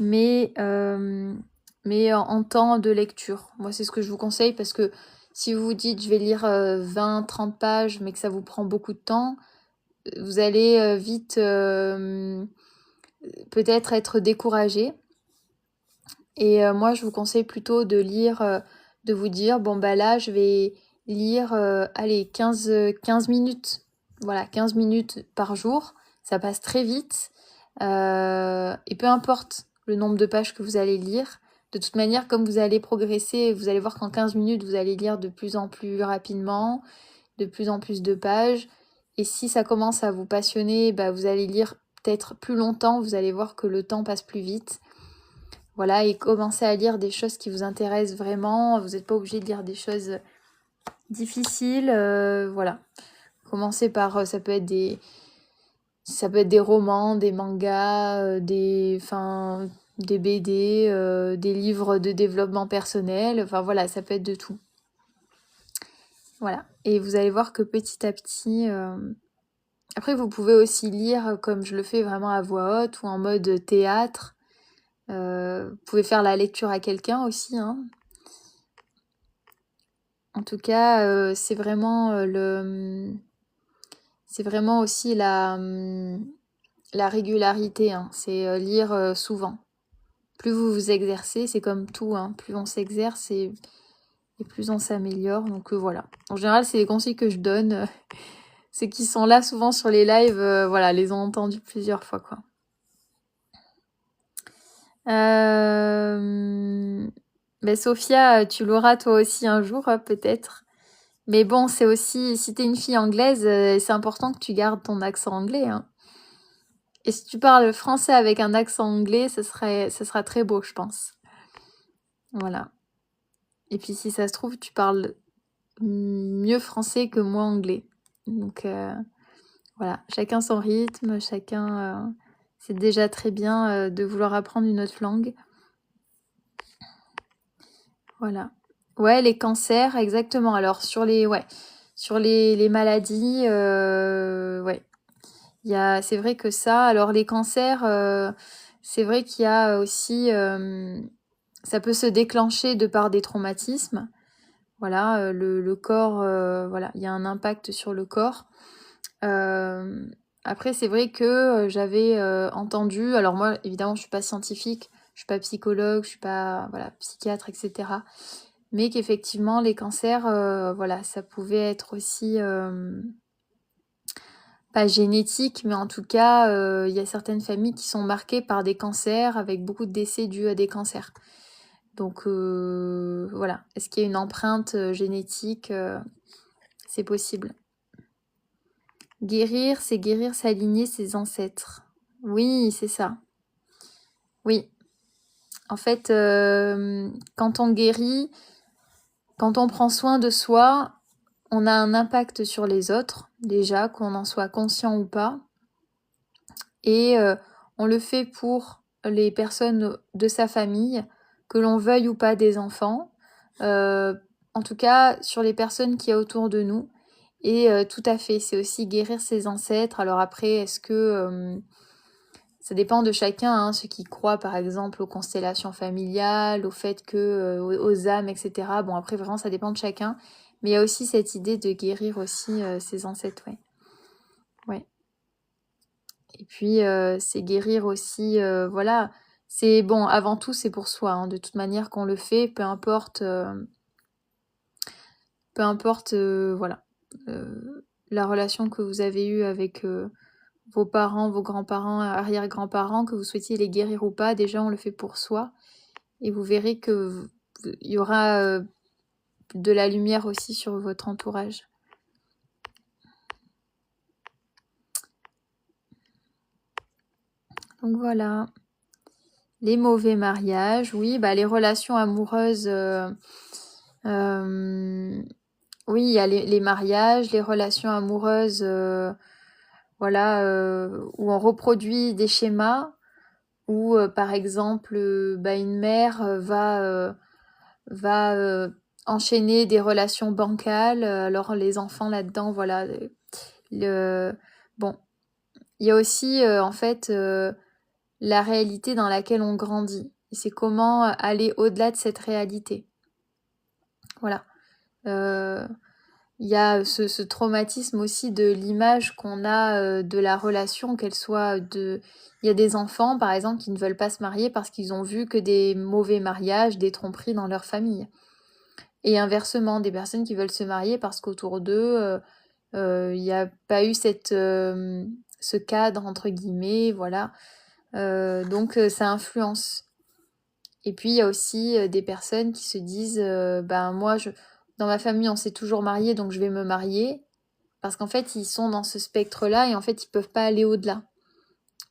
mais en temps de lecture. Moi, c'est ce que je vous conseille parce que si vous vous dites je vais lire 20-30 pages, mais que ça vous prend beaucoup de temps, vous allez vite peut-être être découragé. Et moi, je vous conseille plutôt de lire, de vous dire, bon, bah là, je vais lire, allez, 15 minutes. Voilà, 15 minutes par jour. Ça passe très vite. Et peu importe le nombre de pages que vous allez lire, de toute manière, comme vous allez progresser, vous allez voir qu'en 15 minutes, vous allez lire de plus en plus rapidement, de plus en plus de pages. Et si ça commence à vous passionner, bah, vous allez lire peut-être plus longtemps, vous allez voir que le temps passe plus vite. Voilà, et commencez à lire des choses qui vous intéressent vraiment. Vous n'êtes pas obligé de lire des choses difficiles. Voilà. Commencez par, ça peut être des romans, des mangas, des BD, des livres de développement personnel. Enfin voilà, ça peut être de tout. Voilà. Et vous allez voir que petit à petit... Après, vous pouvez aussi lire comme je le fais vraiment à voix haute ou en mode théâtre. Vous pouvez faire la lecture à quelqu'un aussi, hein. En tout cas, c'est vraiment aussi la régularité, hein. C'est lire souvent. Plus vous vous exercez, c'est comme tout, hein. Plus on s'exerce et plus on s'améliore. Donc voilà. En général, c'est les conseils que je donne. Ceux qui sont là souvent sur les lives, voilà, les ont entendus plusieurs fois, quoi. Sophia, tu l'auras toi aussi un jour, peut-être. Mais bon, c'est aussi, si t'es une fille anglaise, c'est important que tu gardes ton accent anglais, hein. Et si tu parles français avec un accent anglais, ça sera très beau, je pense. Voilà. Et puis si ça se trouve, tu parles mieux français que moi anglais. Donc voilà, chacun son rythme, chacun... c'est déjà très bien de vouloir apprendre une autre langue. Voilà. Ouais, les cancers, exactement. Alors sur les maladies, ouais. C'est vrai que ça, alors les cancers, c'est vrai qu'il y a aussi, ça peut se déclencher de par des traumatismes. Voilà, le corps, voilà, il y a un impact sur le corps. Après, c'est vrai que j'avais entendu, alors moi, évidemment, je suis pas scientifique, je suis pas psychologue, je suis pas, voilà, psychiatre, etc. Mais qu'effectivement, les cancers, voilà, ça pouvait être aussi pas génétique, mais en tout cas, il y a certaines familles qui sont marquées par des cancers, avec beaucoup de décès dus à des cancers. Donc voilà, est-ce qu'il y a une empreinte génétique? C'est possible. Guérir, c'est guérir sa lignée, ses ancêtres. Oui, c'est ça. Oui. En fait, quand on guérit, quand on prend soin de soi, on a un impact sur les autres, déjà, qu'on en soit conscient ou pas. Et on le fait pour les personnes de sa famille, que l'on veuille ou pas des enfants. En tout cas, sur les personnes qui y a autour de nous. Et tout à fait, c'est aussi guérir ses ancêtres. Alors après, est-ce que Ça dépend de chacun, hein, ceux qui croient par exemple aux constellations familiales, au fait que aux âmes, etc. Bon, après vraiment ça dépend de chacun, mais il y a aussi cette idée de guérir aussi ses ancêtres, ouais. Ouais. Et puis c'est guérir aussi, voilà, c'est bon, avant tout c'est pour soi, hein, de toute manière qu'on le fait, peu importe, voilà, la relation que vous avez eue avec vos parents, vos grands-parents, arrière-grands-parents, que vous souhaitiez les guérir ou pas, déjà on le fait pour soi. Et vous verrez que il y aura de la lumière aussi sur votre entourage. Donc voilà. Les mauvais mariages, oui, bah les relations amoureuses, oui, il y a les mariages, les relations amoureuses, voilà, où on reproduit des schémas, où par exemple, bah, une mère va enchaîner des relations bancales, alors les enfants là-dedans, voilà, bon, il y a aussi en fait la réalité dans laquelle on grandit. Et c'est comment aller au-delà de cette réalité. Voilà. Il y a ce traumatisme aussi de l'image qu'on a de la relation, qu'elle soit de... Il y a des enfants, par exemple, qui ne veulent pas se marier parce qu'ils ont vu que des mauvais mariages, des tromperies dans leur famille. Et inversement, des personnes qui veulent se marier parce qu'autour d'eux, il n'y a pas eu ce cadre, entre guillemets, voilà. Donc ça influence. Et puis il y a aussi des personnes qui se disent ben moi dans ma famille on s'est toujours marié donc je vais me marier parce qu'en fait ils sont dans ce spectre-là et en fait ils peuvent pas aller au-delà.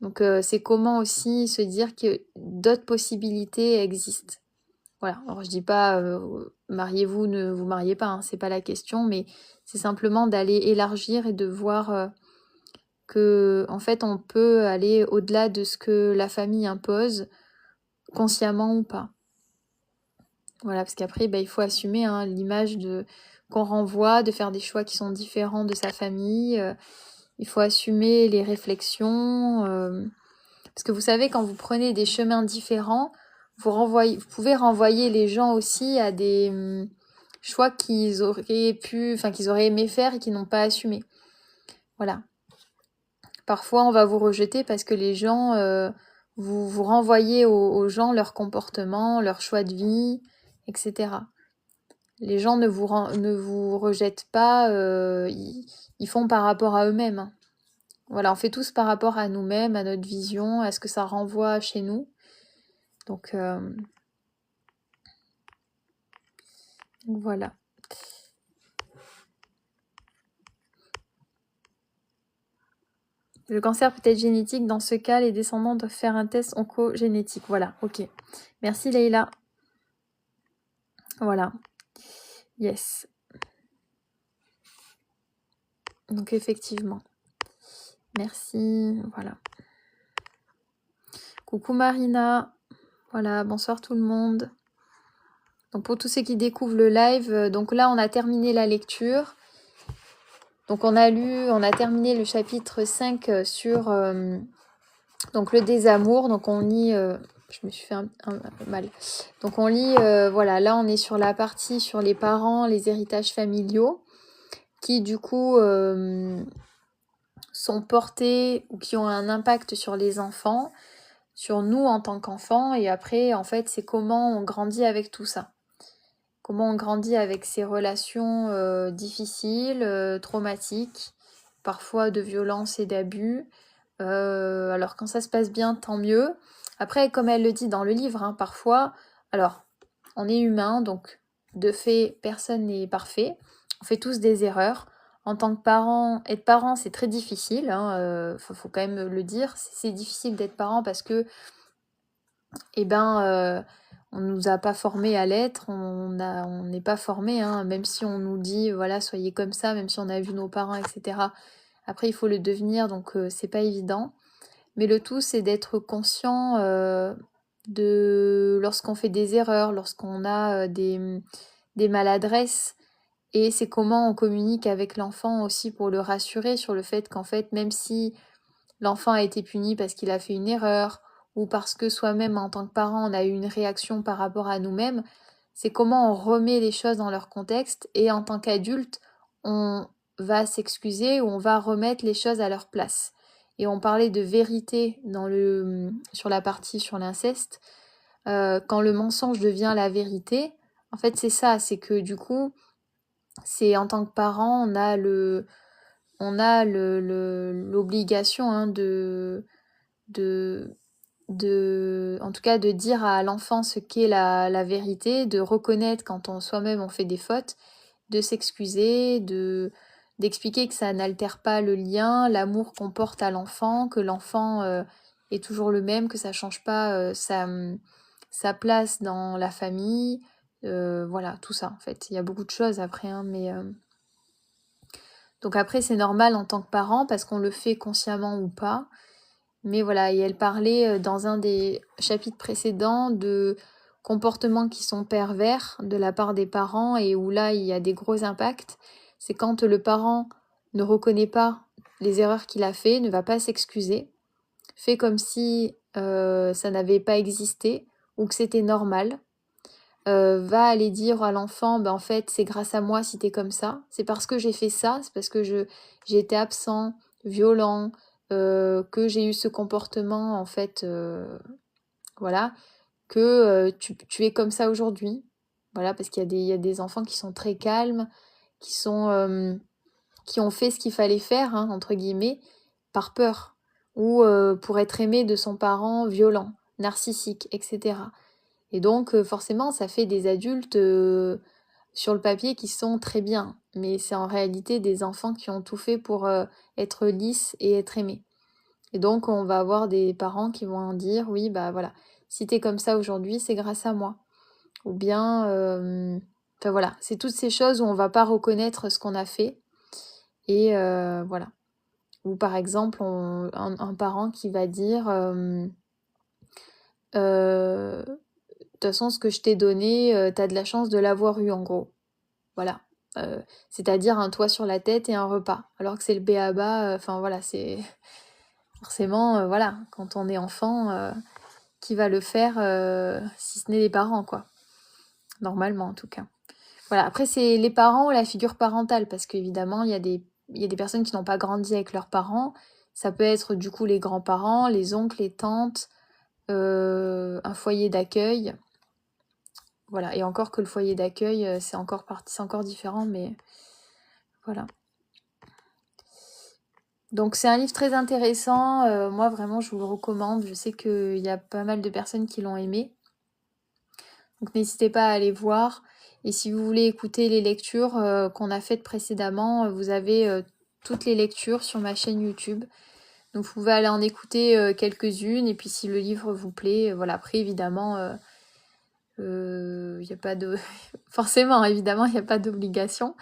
Donc c'est comment aussi se dire que d'autres possibilités existent. Voilà. Alors je dis pas mariez-vous, ne vous mariez pas, hein, c'est pas la question, mais c'est simplement d'aller élargir et de voir que en fait on peut aller au-delà de ce que la famille impose, consciemment ou pas. Voilà, parce qu'après, bah, il faut assumer hein, l'image qu'on renvoie, de faire des choix qui sont différents de sa famille. Il faut assumer les réflexions. Parce que vous savez, quand vous prenez des chemins différents, vous pouvez renvoyer les gens aussi à des choix qu'ils auraient aimé faire et qu'ils n'ont pas assumé. Voilà. Parfois, on va vous rejeter parce que les gens, vous renvoyez aux gens leur comportement, leur choix de vie, etc. Les gens ne vous rejettent pas, ils font par rapport à eux-mêmes. Hein. Voilà, on fait tous par rapport à nous-mêmes, à notre vision, à ce que ça renvoie chez nous. Donc voilà. Le cancer peut être génétique. Dans ce cas, les descendants doivent faire un test oncogénétique. Voilà, ok. Merci Leïla. Voilà. Yes. Donc effectivement. Merci. Voilà. Coucou Marina. Voilà, bonsoir tout le monde. Donc pour tous ceux qui découvrent le live, donc là on a terminé la lecture. Donc on a terminé le chapitre 5 sur donc le désamour. Donc on lit, je me suis fait un mal. Donc on lit, voilà, là on est sur la partie sur les parents, les héritages familiaux, qui du coup sont portés ou qui ont un impact sur les enfants, sur nous en tant qu'enfants. Et après, en fait, c'est comment on grandit avec tout ça. Comment on grandit avec ces relations difficiles, traumatiques, parfois de violence et d'abus. Alors quand ça se passe bien, tant mieux. Après, comme elle le dit dans le livre, hein, parfois, alors on est humain, donc de fait, personne n'est parfait. On fait tous des erreurs. En tant que parent, être parent, c'est très difficile. Hein, faut quand même le dire. C'est difficile d'être parent parce que, on nous a pas formés à l'être, on n'est pas formés, hein, même si on nous dit, voilà, soyez comme ça, même si on a vu nos parents, etc. Après, il faut le devenir, donc c'est pas évident. Mais le tout, c'est d'être conscient de lorsqu'on fait des erreurs, lorsqu'on a des maladresses, et c'est comment on communique avec l'enfant aussi pour le rassurer sur le fait qu'en fait, même si l'enfant a été puni parce qu'il a fait une erreur, ou parce que soi-même, en tant que parent, on a eu une réaction par rapport à nous-mêmes. C'est comment on remet les choses dans leur contexte, et en tant qu'adulte, on va s'excuser ou on va remettre les choses à leur place. Et on parlait de vérité sur la partie sur l'inceste. Quand le mensonge devient la vérité, en fait, c'est ça, c'est que du coup, c'est en tant que parent, l'obligation en tout cas, de dire à l'enfant ce qu'est la vérité, de reconnaître quand soi-même on fait des fautes, de s'excuser, d'expliquer que ça n'altère pas le lien, l'amour qu'on porte à l'enfant, que l'enfant est toujours le même, que ça change pas sa place dans la famille. Voilà, tout ça en fait. Il y a beaucoup de choses après, mais donc après c'est normal en tant que parent parce qu'on le fait consciemment ou pas. Mais voilà, et elle parlait dans un des chapitres précédents de comportements qui sont pervers de la part des parents et où là il y a des gros impacts. C'est quand le parent ne reconnaît pas les erreurs qu'il a fait, ne va pas s'excuser, fait comme si ça n'avait pas existé ou que c'était normal, va aller dire à l'enfant, en fait c'est grâce à moi si t'es comme ça, c'est parce que j'ai fait ça, c'est parce que j'ai été absent, violent, que j'ai eu ce comportement en fait, voilà, que tu es comme ça aujourd'hui. Voilà, parce qu'il y a des enfants qui sont très calmes, qui ont fait ce qu'il fallait faire, hein, entre guillemets, par peur, ou pour être aimé de son parent violent, narcissique, etc. Et donc forcément, ça fait des adultes sur le papier qui sont très bien, mais c'est en réalité des enfants qui ont tout fait pour être lisses et être aimés. Et donc, on va avoir des parents qui vont en dire, oui, bah voilà, si t'es comme ça aujourd'hui, c'est grâce à moi. Ou bien, enfin voilà, c'est toutes ces choses où on va pas reconnaître ce qu'on a fait. Et voilà. Ou par exemple, un parent qui va dire, de toute façon, ce que je t'ai donné, t'as de la chance de l'avoir eu, en gros. Voilà. C'est-à-dire un toit sur la tête et un repas. Alors que c'est le b.a.-ba, enfin voilà, c'est forcément, voilà, quand on est enfant, qui va le faire si ce n'est les parents, quoi. Normalement, en tout cas. Voilà, après, c'est les parents ou la figure parentale, parce qu'évidemment, il y a des personnes qui n'ont pas grandi avec leurs parents. Ça peut être du coup les grands-parents, les oncles, les tantes, un foyer d'accueil. Voilà, et encore que le foyer d'accueil, c'est encore différent, mais voilà. Donc c'est un livre très intéressant, moi vraiment je vous le recommande, je sais qu'il y a pas mal de personnes qui l'ont aimé. Donc n'hésitez pas à aller voir. Et si vous voulez écouter les lectures qu'on a faites précédemment, vous avez toutes les lectures sur ma chaîne YouTube. Donc vous pouvez aller en écouter quelques-unes. Et puis si le livre vous plaît, voilà. Après évidemment, y a pas de... forcément, évidemment, il n'y a pas d'obligation.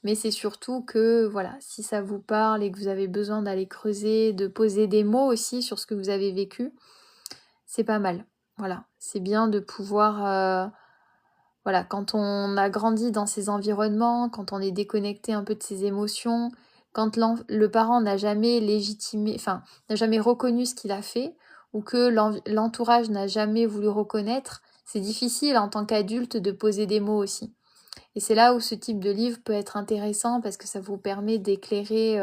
Mais c'est surtout que, voilà, si ça vous parle et que vous avez besoin d'aller creuser, de poser des mots aussi sur ce que vous avez vécu, c'est pas mal. Voilà, c'est bien de pouvoir... Voilà, quand on a grandi dans ces environnements, quand on est déconnecté un peu de ses émotions, quand le parent n'a jamais légitimé, enfin, n'a jamais reconnu ce qu'il a fait, ou que l'entourage n'a jamais voulu reconnaître, c'est difficile en tant qu'adulte de poser des mots aussi. Et c'est là où ce type de livre peut être intéressant parce que ça vous permet d'éclairer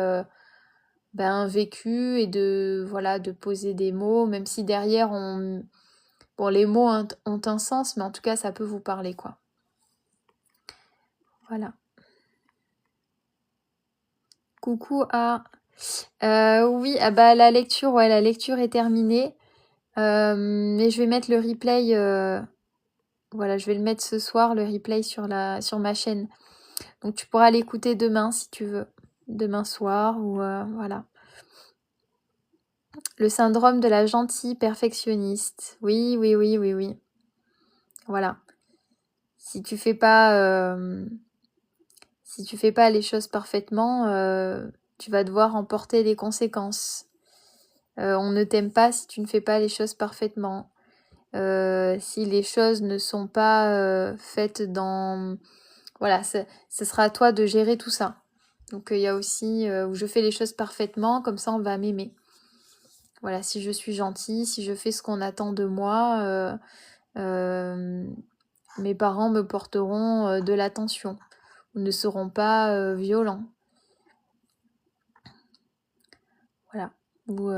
un vécu et de poser des mots, même si derrière bon, les mots ont un sens, mais en tout cas ça peut vous parler, quoi. Voilà. Coucou à... oui, ah bah la lecture est terminée. Mais je vais mettre le replay. Voilà, je vais le mettre ce soir, le replay sur ma chaîne. Donc tu pourras l'écouter demain si tu veux. Demain soir ou voilà. Le syndrome de la gentille perfectionniste. Oui, oui, oui, oui, oui. Voilà. Si tu fais pas les choses parfaitement, tu vas devoir en porter les conséquences. On ne t'aime pas si tu ne fais pas les choses parfaitement. Si les choses ne sont pas faites dans... Voilà, ce sera à toi de gérer tout ça. Donc il y a aussi où je fais les choses parfaitement, comme ça on va m'aimer. Voilà, si je suis gentille, si je fais ce qu'on attend de moi, mes parents me porteront de l'attention ou ne seront pas violents. Voilà. Ou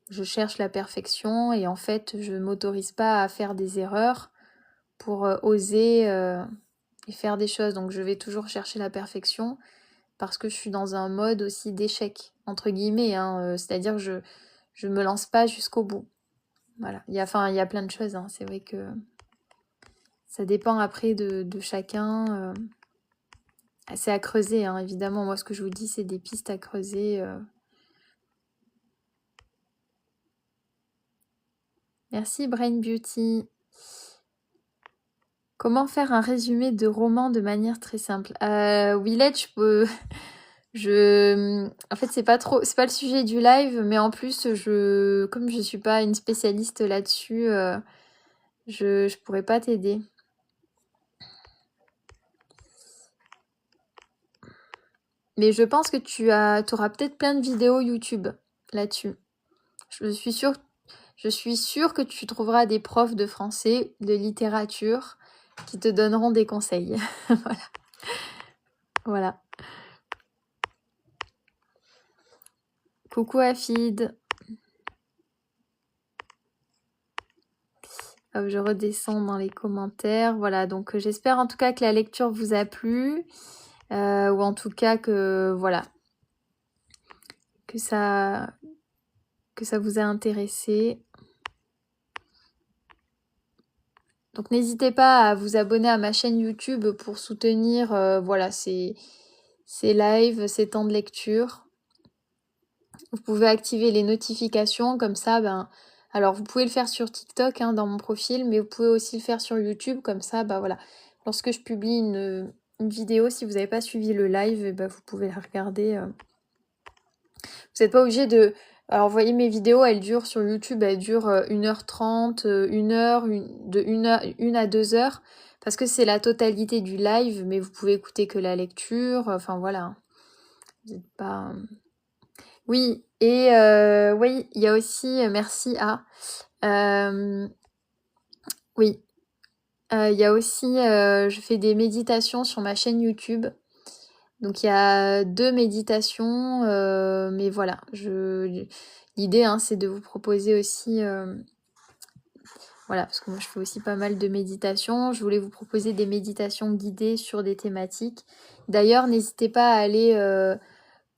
je cherche la perfection et en fait, je ne m'autorise pas à faire des erreurs pour oser et faire des choses. Donc, je vais toujours chercher la perfection parce que je suis dans un mode aussi d'échec, entre guillemets. C'est-à-dire que je ne me lance pas jusqu'au bout. Voilà. Il y a plein de choses. C'est vrai que ça dépend après de chacun. C'est à creuser, évidemment. Moi, ce que je vous dis, c'est des pistes à creuser. Merci, Brain Beauty. Comment faire un résumé de roman de manière très simple? Willette, en fait, c'est pas le sujet du live, mais en plus, comme je suis pas une spécialiste là-dessus, je pourrais pas t'aider. Mais je pense que tu auras peut-être plein de vidéos YouTube là-dessus. Je suis sûre que tu trouveras des profs de français, de littérature, qui te donneront des conseils. Voilà. Coucou Afid. Hop, je redescends dans les commentaires. Voilà, donc j'espère en tout cas que la lecture vous a plu. Ou en tout cas que voilà, que ça vous a intéressé. Donc n'hésitez pas à vous abonner à ma chaîne YouTube pour soutenir voilà, ces lives, ces temps de lecture. Vous pouvez activer les notifications comme ça, alors vous pouvez le faire sur TikTok dans mon profil, mais vous pouvez aussi le faire sur YouTube, comme ça, voilà. Lorsque je publie une vidéo, si vous n'avez pas suivi le live, vous pouvez la regarder. Vous n'êtes pas obligé de... Alors, vous voyez, mes vidéos, elles durent sur YouTube, elles durent 1h30, 1h, de 1 à 2 heures, parce que c'est la totalité du live, mais vous pouvez écouter que la lecture, enfin voilà. Vous n'êtes pas... Oui, et oui, il y a aussi, merci à... oui, il y a aussi, je fais des méditations sur ma chaîne YouTube. Donc il y a 2 méditations, mais voilà, l'idée c'est de vous proposer aussi, voilà, parce que moi je fais aussi pas mal de méditations. Je voulais vous proposer des méditations guidées sur des thématiques. D'ailleurs, n'hésitez pas à aller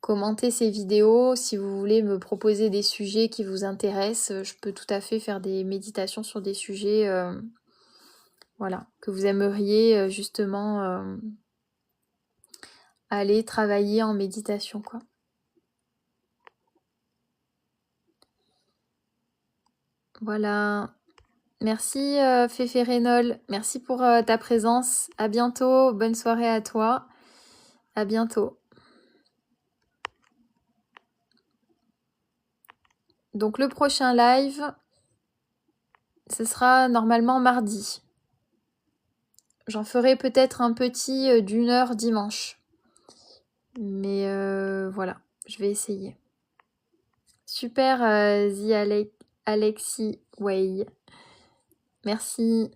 commenter ces vidéos. Si vous voulez me proposer des sujets qui vous intéressent, je peux tout à fait faire des méditations sur des sujets voilà, que vous aimeriez justement aller travailler en méditation, quoi. Voilà. Merci Féfé Rénol. Merci pour ta présence. À bientôt. Bonne soirée à toi. À bientôt. Donc le prochain live, ce sera normalement mardi. J'en ferai peut-être un petit d'1 heure dimanche. Mais voilà, je vais essayer. Super Alexis Way. Merci.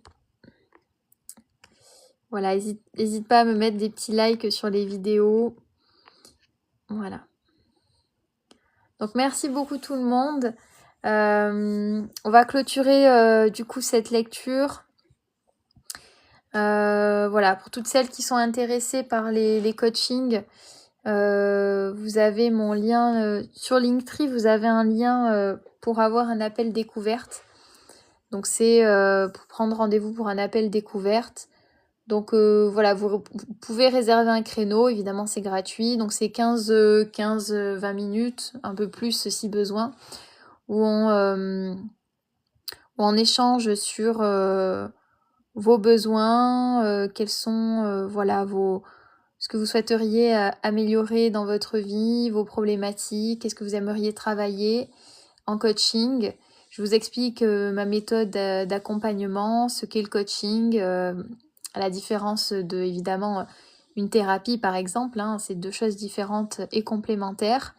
Voilà, n'hésite pas à me mettre des petits likes sur les vidéos. Voilà. Donc merci beaucoup tout le monde. On va clôturer du coup cette lecture. Voilà, pour toutes celles qui sont intéressées par les coachings, vous avez mon lien sur Linktree, vous avez un lien pour avoir un appel découverte. Donc c'est pour prendre rendez-vous pour un appel découverte. Donc voilà, vous pouvez réserver un créneau, évidemment c'est gratuit, donc c'est 15-20 minutes, un peu plus si besoin, où on échange sur vos besoins, quels sont voilà, ce que vous souhaiteriez améliorer dans votre vie, vos problématiques, qu'est-ce que vous aimeriez travailler en coaching. Je vous explique ma méthode d'accompagnement, ce qu'est le coaching, à la différence de, évidemment, une thérapie par exemple, c'est 2 choses différentes et complémentaires.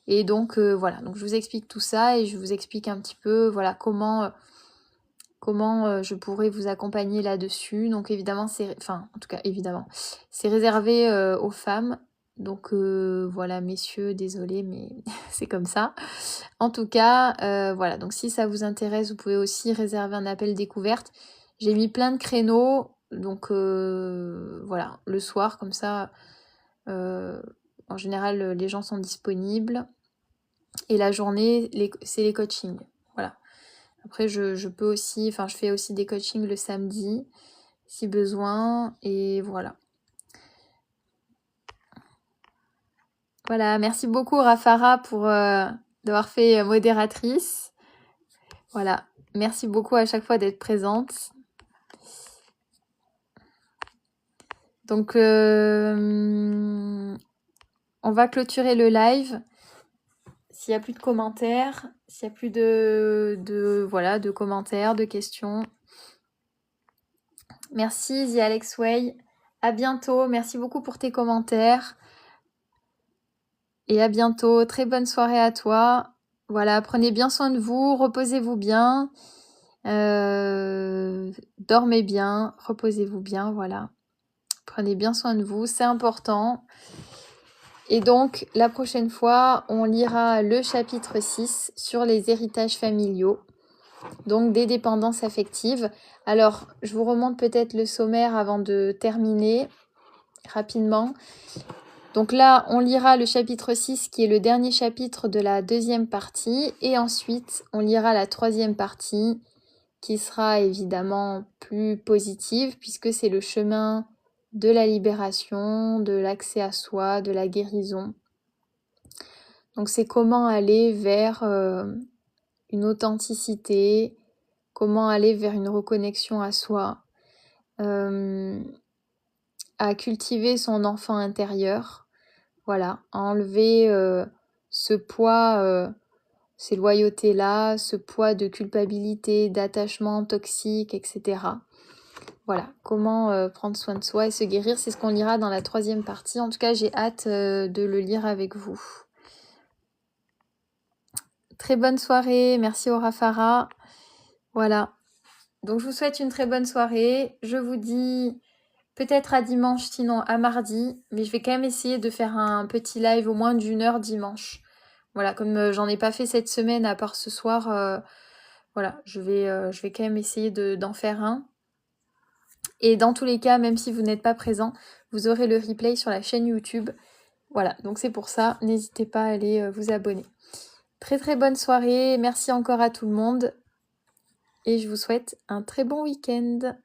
Et donc voilà, donc je vous explique tout ça et je vous explique un petit peu voilà comment je pourrais vous accompagner là-dessus. Donc évidemment, c'est réservé aux femmes. Donc voilà, messieurs, désolé, mais c'est comme ça. En tout cas, voilà, donc si ça vous intéresse, vous pouvez aussi réserver un appel découverte. J'ai mis plein de créneaux, donc voilà, le soir, comme ça, en général, les gens sont disponibles. Et la journée, c'est les coachings. Voilà. Après, je peux aussi, je fais aussi des coachings le samedi, si besoin, et voilà. Voilà, merci beaucoup Rafara pour d'avoir fait modératrice. Voilà, merci beaucoup à chaque fois d'être présente. Donc, on va clôturer le live. S'il n'y a plus de commentaires, s'il n'y a plus de commentaires, de questions. Merci The Alex Way. À bientôt. Merci beaucoup pour tes commentaires. Et à bientôt. Très bonne soirée à toi. Voilà, prenez bien soin de vous. Reposez-vous bien. Dormez bien. Reposez-vous bien. Voilà. Prenez bien soin de vous. C'est important. Et donc, la prochaine fois, on lira le chapitre 6 sur les héritages familiaux. Donc, des dépendances affectives. Alors, je vous remonte peut-être le sommaire avant de terminer rapidement. Donc là, on lira le chapitre 6 qui est le dernier chapitre de la deuxième partie. Et ensuite, on lira la troisième partie qui sera évidemment plus positive puisque c'est le chemin de la libération, de l'accès à soi, de la guérison. Donc c'est comment aller vers une authenticité, comment aller vers une reconnexion à soi, à cultiver son enfant intérieur, voilà, à enlever ce poids, ces loyautés-là, ce poids de culpabilité, d'attachement toxique, etc. Voilà, comment prendre soin de soi et se guérir, c'est ce qu'on lira dans la troisième partie. En tout cas, j'ai hâte de le lire avec vous. Très bonne soirée, merci au Rafara. Voilà, donc je vous souhaite une très bonne soirée. Je vous dis peut-être à dimanche, sinon à mardi. Mais je vais quand même essayer de faire un petit live au moins d'1 heure dimanche. Voilà, comme j'en ai pas fait cette semaine à part ce soir, voilà, je vais quand même essayer d'en faire un. Et dans tous les cas, même si vous n'êtes pas présent, vous aurez le replay sur la chaîne YouTube. Voilà, donc c'est pour ça, n'hésitez pas à aller vous abonner. Très très bonne soirée, merci encore à tout le monde. Et je vous souhaite un très bon week-end.